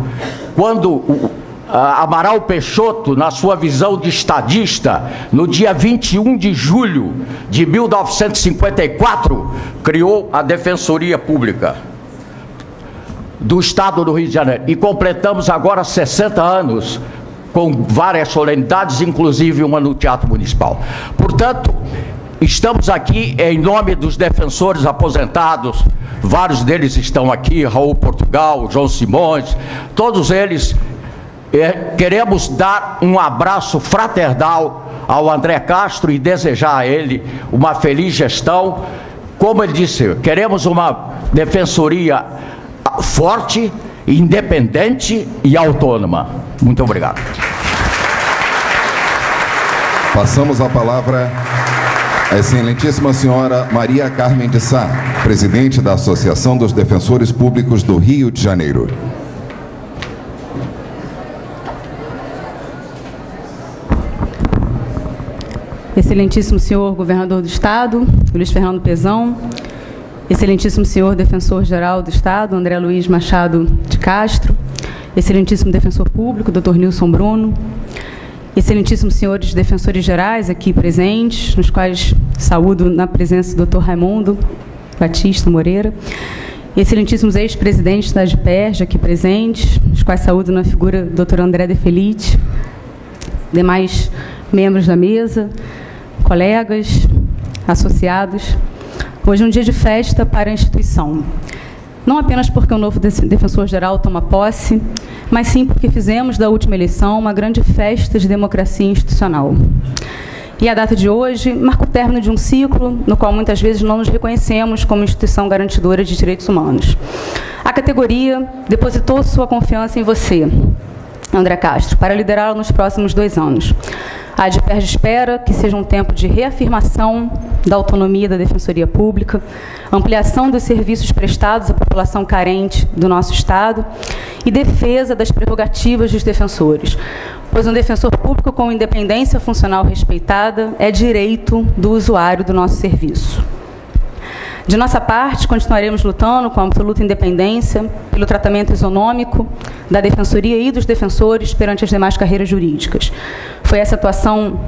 quando Amaral Peixoto, na sua visão de estadista, no dia 21 de julho de 1954, criou a Defensoria Pública do Estado do Rio de Janeiro. E completamos agora 60 anos, com várias solenidades, inclusive uma no Teatro Municipal. Portanto, estamos aqui em nome dos defensores aposentados, vários deles estão aqui, Raul Portugal, João Simões, todos eles. Queremos dar um abraço fraternal ao André Castro e desejar a ele uma feliz gestão. Como ele disse, queremos uma defensoria forte, independente e autônoma. Muito obrigado. Passamos a palavra à excelentíssima senhora Maria Carmen de Sá, presidente da Associação dos Defensores Públicos do Rio de Janeiro. Excelentíssimo senhor governador do Estado, Luiz Fernando Pezão, Excelentíssimo senhor Defensor-Geral do Estado, André Luiz Machado de Castro, Excelentíssimo Defensor Público, Dr. Nilson Bruno, Excelentíssimos senhores defensores gerais aqui presentes, nos quais saúdo na presença do Dr. Raimundo Batista Moreira, Excelentíssimos ex-presidentes da ADPERJ aqui presentes, nos quais saúdo na figura do Dr. André De Felice, demais membros da mesa, colegas, associados. Hoje é um dia de festa para a instituição. Não apenas porque o novo defensor-geral toma posse, mas sim porque fizemos da última eleição uma grande festa de democracia institucional. E a data de hoje marca o término de um ciclo no qual muitas vezes não nos reconhecemos como instituição garantidora de direitos humanos. A categoria depositou sua confiança em você, André Castro, para liderá-la nos próximos 2 anos. A ADPERJ espera que seja um tempo de reafirmação da autonomia da Defensoria Pública, ampliação dos serviços prestados à população carente do nosso Estado e defesa das prerrogativas dos defensores, pois um defensor público com independência funcional respeitada é direito do usuário do nosso serviço. De nossa parte, continuaremos lutando com absoluta independência pelo tratamento isonômico da Defensoria e dos defensores perante as demais carreiras jurídicas. Foi essa atuação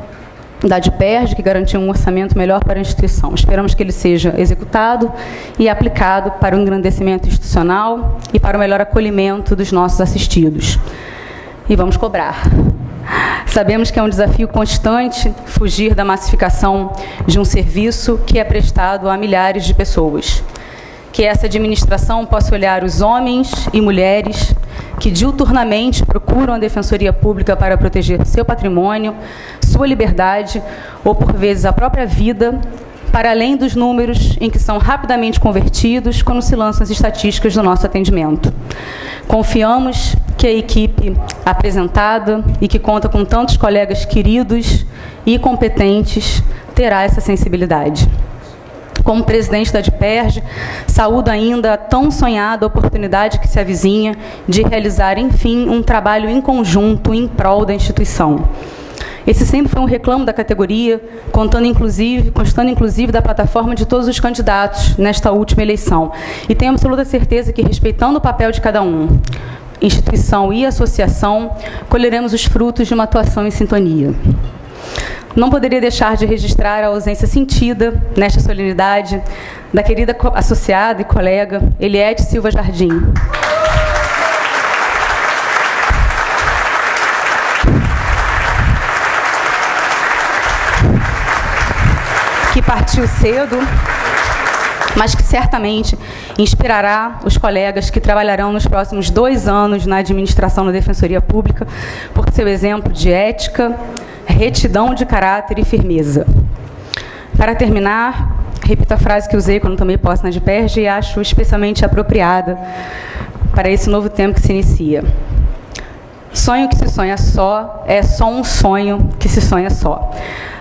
da ADPERJ que garantiu um orçamento melhor para a instituição. Esperamos que ele seja executado e aplicado para o engrandecimento institucional e para o melhor acolhimento dos nossos assistidos. E vamos cobrar. Sabemos que é um desafio constante fugir da massificação de um serviço que é prestado a milhares de pessoas. Que essa administração possa olhar os homens e mulheres que diuturnamente procuram a Defensoria Pública para proteger seu patrimônio, sua liberdade ou, por vezes, a própria vida, para além dos números em que são rapidamente convertidos quando se lançam as estatísticas do nosso atendimento. Confiamos que a equipe apresentada e que conta com tantos colegas queridos e competentes terá essa sensibilidade. Como presidente da ADPERJ, saúdo ainda a tão sonhada oportunidade que se avizinha de realizar, enfim, um trabalho em conjunto em prol da instituição. Esse sempre foi um reclamo da categoria, constando inclusive da plataforma de todos os candidatos nesta última eleição. E tenho absoluta certeza que, respeitando o papel de cada um, instituição e associação, colheremos os frutos de uma atuação em sintonia. Não poderia deixar de registrar a ausência sentida, nesta solenidade, da querida associada e colega Eliette Silva Jardim. Que partiu cedo, mas que certamente inspirará os colegas que trabalharão nos próximos 2 anos na administração da Defensoria Pública por seu exemplo de ética, retidão de caráter e firmeza. Para terminar, repito a frase que usei quando tomei posse na ADPERJ e acho especialmente apropriada para esse novo tempo que se inicia. Sonho que se sonha só é só um sonho que se sonha só,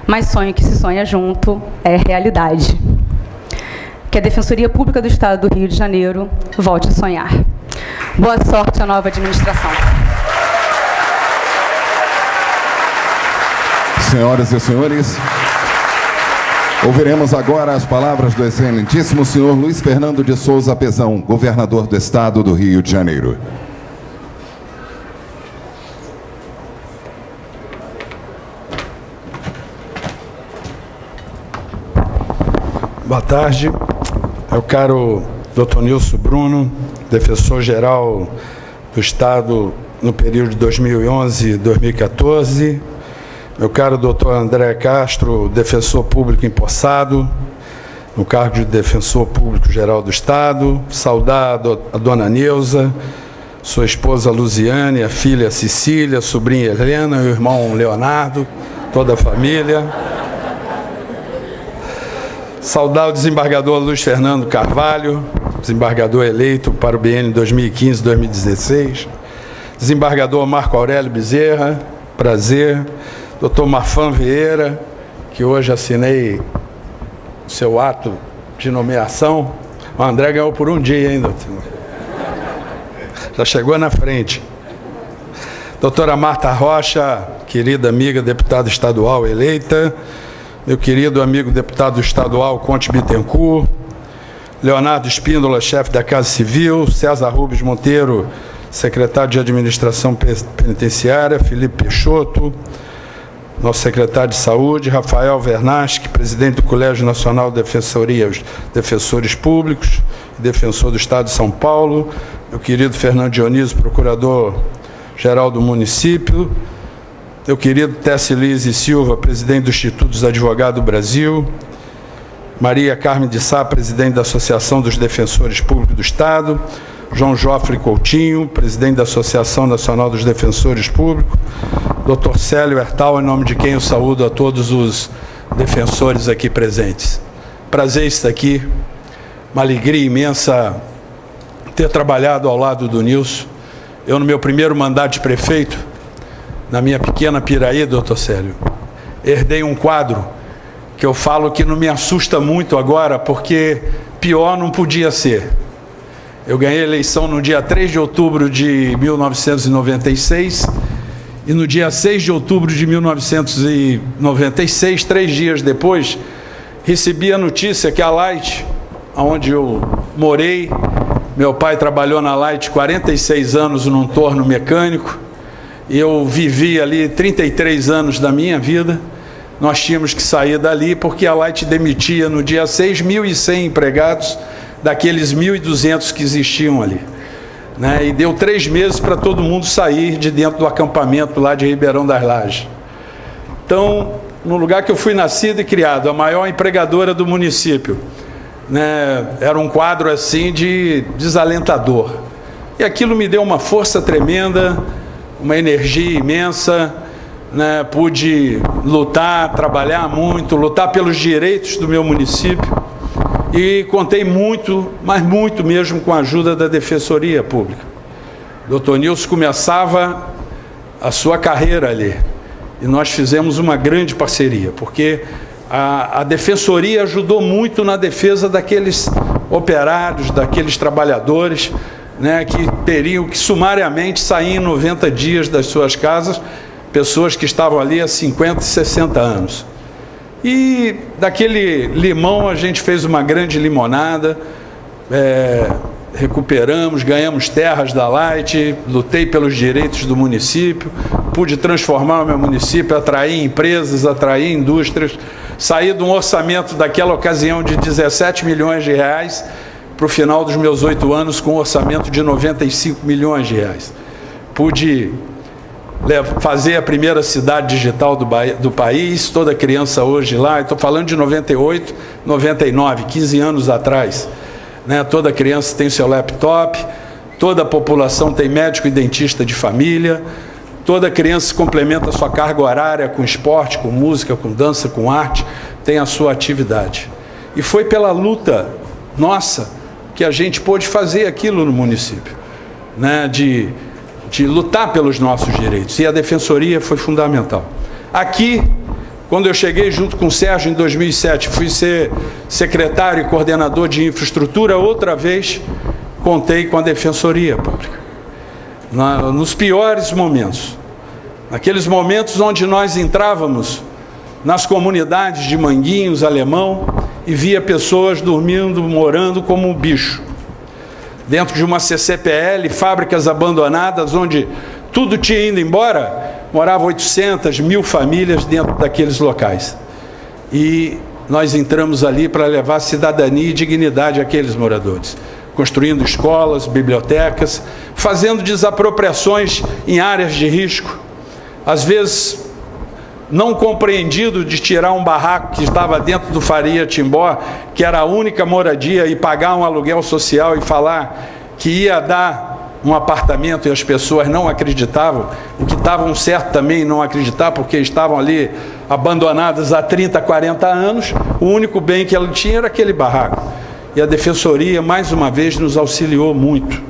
mas sonho que se sonha junto é realidade. Que a Defensoria Pública do Estado do Rio de Janeiro volte a sonhar. Boa sorte à nova administração. Senhoras e senhores, ouviremos agora as palavras do excelentíssimo senhor Luiz Fernando de Souza Pezão, governador do Estado do Rio de Janeiro. Boa tarde, meu caro Dr. Nilson Bruno, defensor-geral do Estado no período de 2011 e 2014, meu caro Dr. André Castro, defensor público empossado, no cargo de defensor público-geral do Estado, saudar a dona Neuza, sua esposa Luziane, a filha Cecília, a sobrinha Helena, o irmão Leonardo, toda a família. Saudar o desembargador Luiz Fernando Carvalho, desembargador eleito para o biênio 2015-2016. Desembargador Marco Aurélio Bezerra, prazer. Doutor Marfan Vieira, que hoje assinei o seu ato de nomeação. O André ganhou por um dia, hein, doutor? Já chegou na frente. Doutora Marta Rocha, querida amiga deputada estadual eleita. Meu querido amigo deputado estadual Conte Bittencourt, Leonardo Espíndola, chefe da Casa Civil, César Rubens Monteiro, secretário de Administração Penitenciária, Felipe Peixoto, nosso secretário de Saúde, Rafael Vernaschi, presidente do Colégio Nacional de Defensoria, os defensores públicos, defensor do Estado de São Paulo, meu querido Fernando Dionísio, procurador-geral do município, meu querido Tessilise Silva, presidente do Instituto dos Advogados do Brasil, Maria Carmen de Sá, presidente da Associação dos Defensores Públicos do Estado, João Joffre Coutinho, presidente da Associação Nacional dos Defensores Públicos, Dr. Célio Hertal, em nome de quem eu saúdo a todos os defensores aqui presentes. Prazer estar aqui, uma alegria imensa ter trabalhado ao lado do Nilson. Eu, no meu primeiro mandato de prefeito, na minha pequena Piraí, doutor Célio, herdei um quadro que eu falo que não me assusta muito agora, porque pior não podia ser. Eu ganhei a eleição no dia 3 de outubro de 1996 e no dia 6 de outubro de 1996, 3 dias depois, recebi a notícia que a Light, onde eu morei, meu pai trabalhou na Light 46 anos num torno mecânico, eu vivi ali 33 anos da minha vida. Nós tínhamos que sair dali porque a Light demitia no dia 6 1.100 empregados daqueles 1.200 que existiam ali, né? E deu 3 meses para todo mundo sair de dentro do acampamento lá de Ribeirão das Lajes. Então, no lugar que eu fui nascido e criado, a maior empregadora do município, né? Era um quadro assim de desalentador. E aquilo me deu uma força tremenda, uma energia imensa, né? Pude lutar, trabalhar muito, lutar pelos direitos do meu município e contei muito, mas muito mesmo com a ajuda da Defensoria Pública. O Dr. Nilson começava a sua carreira ali e nós fizemos uma grande parceria, porque a Defensoria ajudou muito na defesa daqueles operários, daqueles trabalhadores, né, que teriam que sumariamente sair em 90 dias das suas casas, pessoas que estavam ali há 50 e 60 anos. E daquele limão a gente fez uma grande limonada, recuperamos, ganhamos terras da Light, lutei pelos direitos do município, pude transformar o meu município, atrair empresas, atrair indústrias, saí de um orçamento daquela ocasião de 17 milhões de reais para o final dos meus 8 anos com um orçamento de 95 milhões de reais. Pude fazer a primeira cidade digital do país, toda criança hoje lá, estou falando de 98, 99, 15 anos atrás, né? Toda criança tem seu laptop, toda a população tem médico e dentista de família, toda criança complementa a sua carga horária com esporte, com música, com dança, com arte, tem a sua atividade. E foi pela luta nossa que a gente pôde fazer aquilo no município, né? De lutar pelos nossos direitos, e a Defensoria foi fundamental. Aqui, quando eu cheguei junto com o Sérgio em 2007, fui ser secretário e coordenador de infraestrutura, outra vez contei com a Defensoria Pública. Nos piores momentos, naqueles momentos onde nós entrávamos nas comunidades de Manguinhos, Alemão, e via pessoas dormindo, morando como um bicho. Dentro de uma CCPL, fábricas abandonadas, onde tudo tinha ido embora, moravam 800, 1000 famílias dentro daqueles locais. E nós entramos ali para levar cidadania e dignidade àqueles moradores, construindo escolas, bibliotecas, fazendo desapropriações em áreas de risco, às vezes não compreendido de tirar um barraco que estava dentro do Faria Timbó, que era a única moradia, e pagar um aluguel social e falar que ia dar um apartamento, e as pessoas não acreditavam, o que estavam certo também não acreditar, porque estavam ali abandonadas há 30, 40 anos, o único bem que ela tinha era aquele barraco. E a Defensoria, mais uma vez, nos auxiliou muito.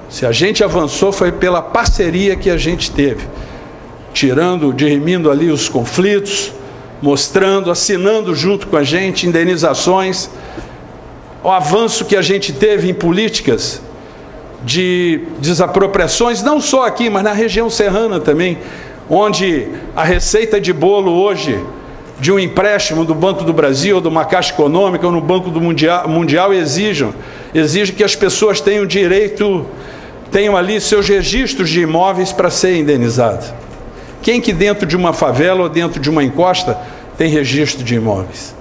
Se a gente avançou, foi pela parceria que a gente teve, dirimindo ali os conflitos, mostrando, assinando junto com a gente indenizações, o avanço que a gente teve em políticas de desapropriações, não só aqui, mas na região serrana também, onde a receita de bolo hoje de um empréstimo do Banco do Brasil, ou de uma Caixa Econômica, ou no Banco do Mundial, exigem que as pessoas tenham direito, tenham ali seus registros de imóveis para ser indenizados. Quem que dentro de uma favela ou dentro de uma encosta tem registro de imóveis?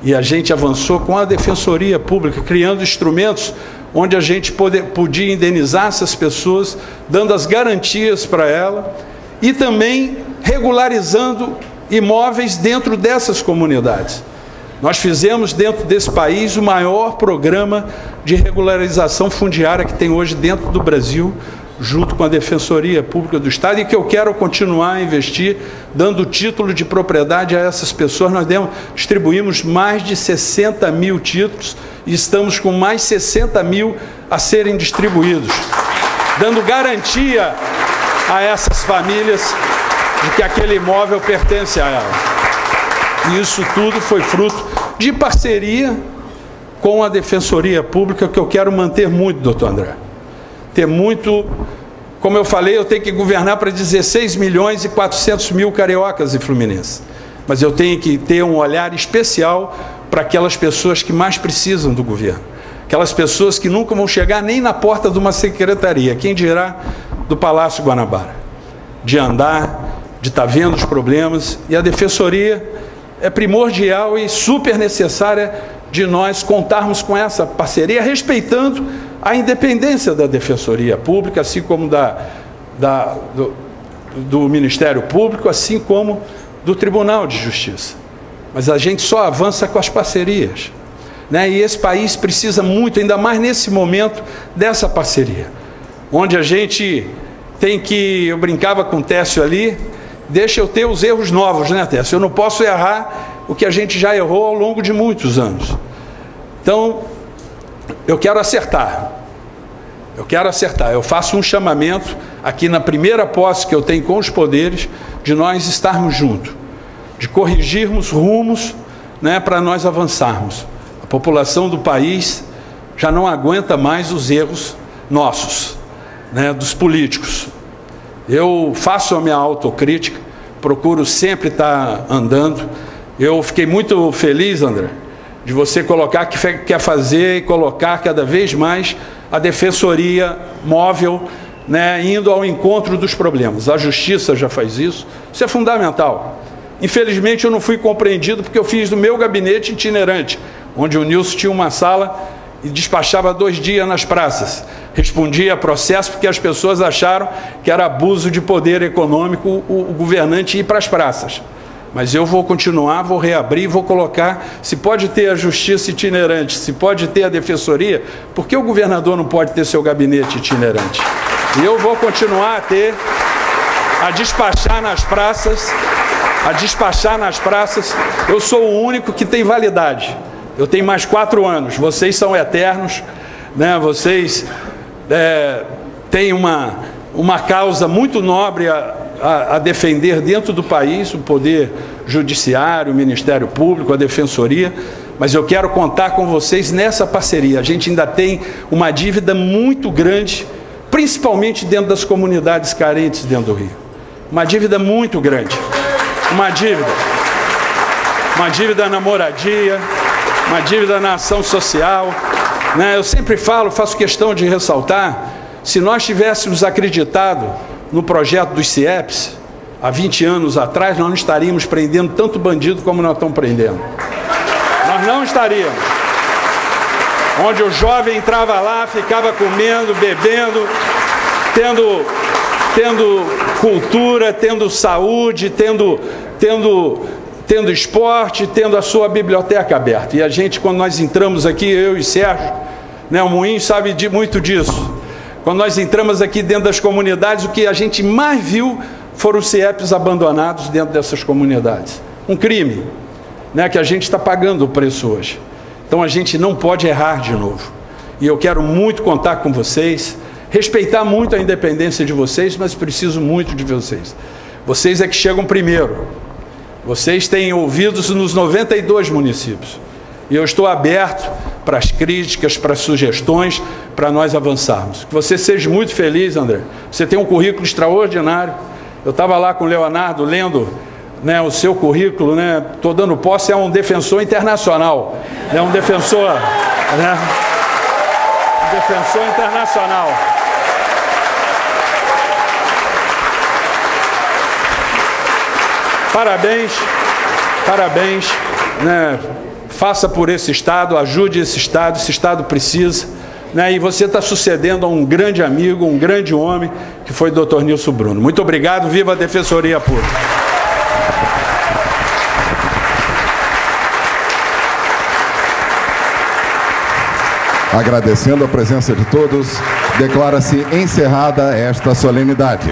E a gente avançou com a Defensoria Pública, criando instrumentos onde a gente podia indenizar essas pessoas, dando as garantias para ela e também regularizando imóveis dentro dessas comunidades. Nós fizemos dentro desse país o maior programa de regularização fundiária que tem hoje dentro do Brasil, junto com a Defensoria Pública do Estado, e que eu quero continuar a investir, dando título de propriedade a essas pessoas. Nós distribuímos mais de 60 mil títulos e estamos com mais 60 mil a serem distribuídos, dando garantia a essas famílias de que aquele imóvel pertence a ela. E isso tudo foi fruto de parceria com a Defensoria Pública, que eu quero manter muito, doutor André. Ter muito, como eu falei, eu tenho que governar para 16 milhões e 400 mil cariocas e fluminenses. Mas eu tenho que ter um olhar especial para aquelas pessoas que mais precisam do governo. Aquelas pessoas que nunca vão chegar nem na porta de uma secretaria, quem dirá do Palácio Guanabara. De andar, de estar vendo os problemas, e a Defensoria é primordial e super necessária de nós contarmos com essa parceria, respeitando a independência da Defensoria Pública, assim como do Ministério Público, assim como do Tribunal de Justiça. Mas a gente só avança com as parcerias, né? E esse país precisa muito, ainda mais nesse momento, dessa parceria, onde a gente tem que, eu brincava com o Técio ali, deixa eu ter os erros novos, né, Técio? Eu não posso errar o que a gente já errou ao longo de muitos anos. Então, eu quero acertar. Eu faço um chamamento aqui na primeira posse que eu tenho com os poderes, de nós estarmos juntos, de corrigirmos rumos, né, para nós avançarmos. A população do país já não aguenta mais os erros nossos, né, dos políticos. Eu faço a minha autocrítica, procuro sempre estar andando. Eu fiquei muito feliz, André, de você colocar que quer fazer e colocar cada vez mais a Defensoria móvel, né, indo ao encontro dos problemas. A Justiça já faz isso, isso é fundamental. Infelizmente eu não fui compreendido porque eu fiz do meu gabinete itinerante, onde o Nilson tinha uma sala e despachava 2 dias nas praças. Respondia a processo porque as pessoas acharam que era abuso de poder econômico o governante ir para as praças. Mas eu vou continuar, vou reabrir, vou colocar, se pode ter a Justiça itinerante, se pode ter a Defensoria, por que o governador não pode ter seu gabinete itinerante? E eu vou continuar a ter, a despachar nas praças, eu sou o único que tem validade. Eu tenho mais 4 anos, vocês são eternos, né? Vocês têm uma causa muito nobre a defender dentro do país, o Poder Judiciário, o Ministério Público, a Defensoria, mas eu quero contar com vocês nessa parceria. A gente ainda tem uma dívida muito grande, principalmente dentro das comunidades carentes dentro do Rio. Uma dívida muito grande, uma dívida na moradia, uma dívida na ação social, né? Eu sempre falo, faço questão de ressaltar, se nós tivéssemos acreditado no projeto dos CIEPs, há 20 anos atrás, nós não estaríamos prendendo tanto bandido como nós estamos prendendo. Nós não estaríamos. Onde o jovem entrava lá, ficava comendo, bebendo, tendo cultura, tendo saúde, tendo esporte, tendo a sua biblioteca aberta. E a gente, quando nós entramos aqui, eu e Sérgio, né, o Moinho sabe muito disso. Quando nós entramos aqui dentro das comunidades, o que a gente mais viu foram os CIEPs abandonados dentro dessas comunidades. Um crime, né, que a gente está pagando o preço hoje. Então a gente não pode errar de novo. E eu quero muito contar com vocês, respeitar muito a independência de vocês, mas preciso muito de vocês. Vocês é que chegam primeiro. Vocês têm ouvidos nos 92 municípios. E eu estou aberto para as críticas, para as sugestões, para nós avançarmos. Que você seja muito feliz, André. Você tem um currículo extraordinário. Eu estava lá com o Leonardo lendo né, o seu currículo, né? Estou dando posse a um defensor internacional, né, um defensor, né, um defensor internacional. Parabéns, parabéns, né? Faça por esse Estado, ajude esse Estado precisa, né? E você está sucedendo a um grande amigo, um grande homem, que foi o Dr. Nilson Bruno. Muito obrigado, viva a Defensoria Pública. Agradecendo a presença de todos, declara-se encerrada esta solenidade.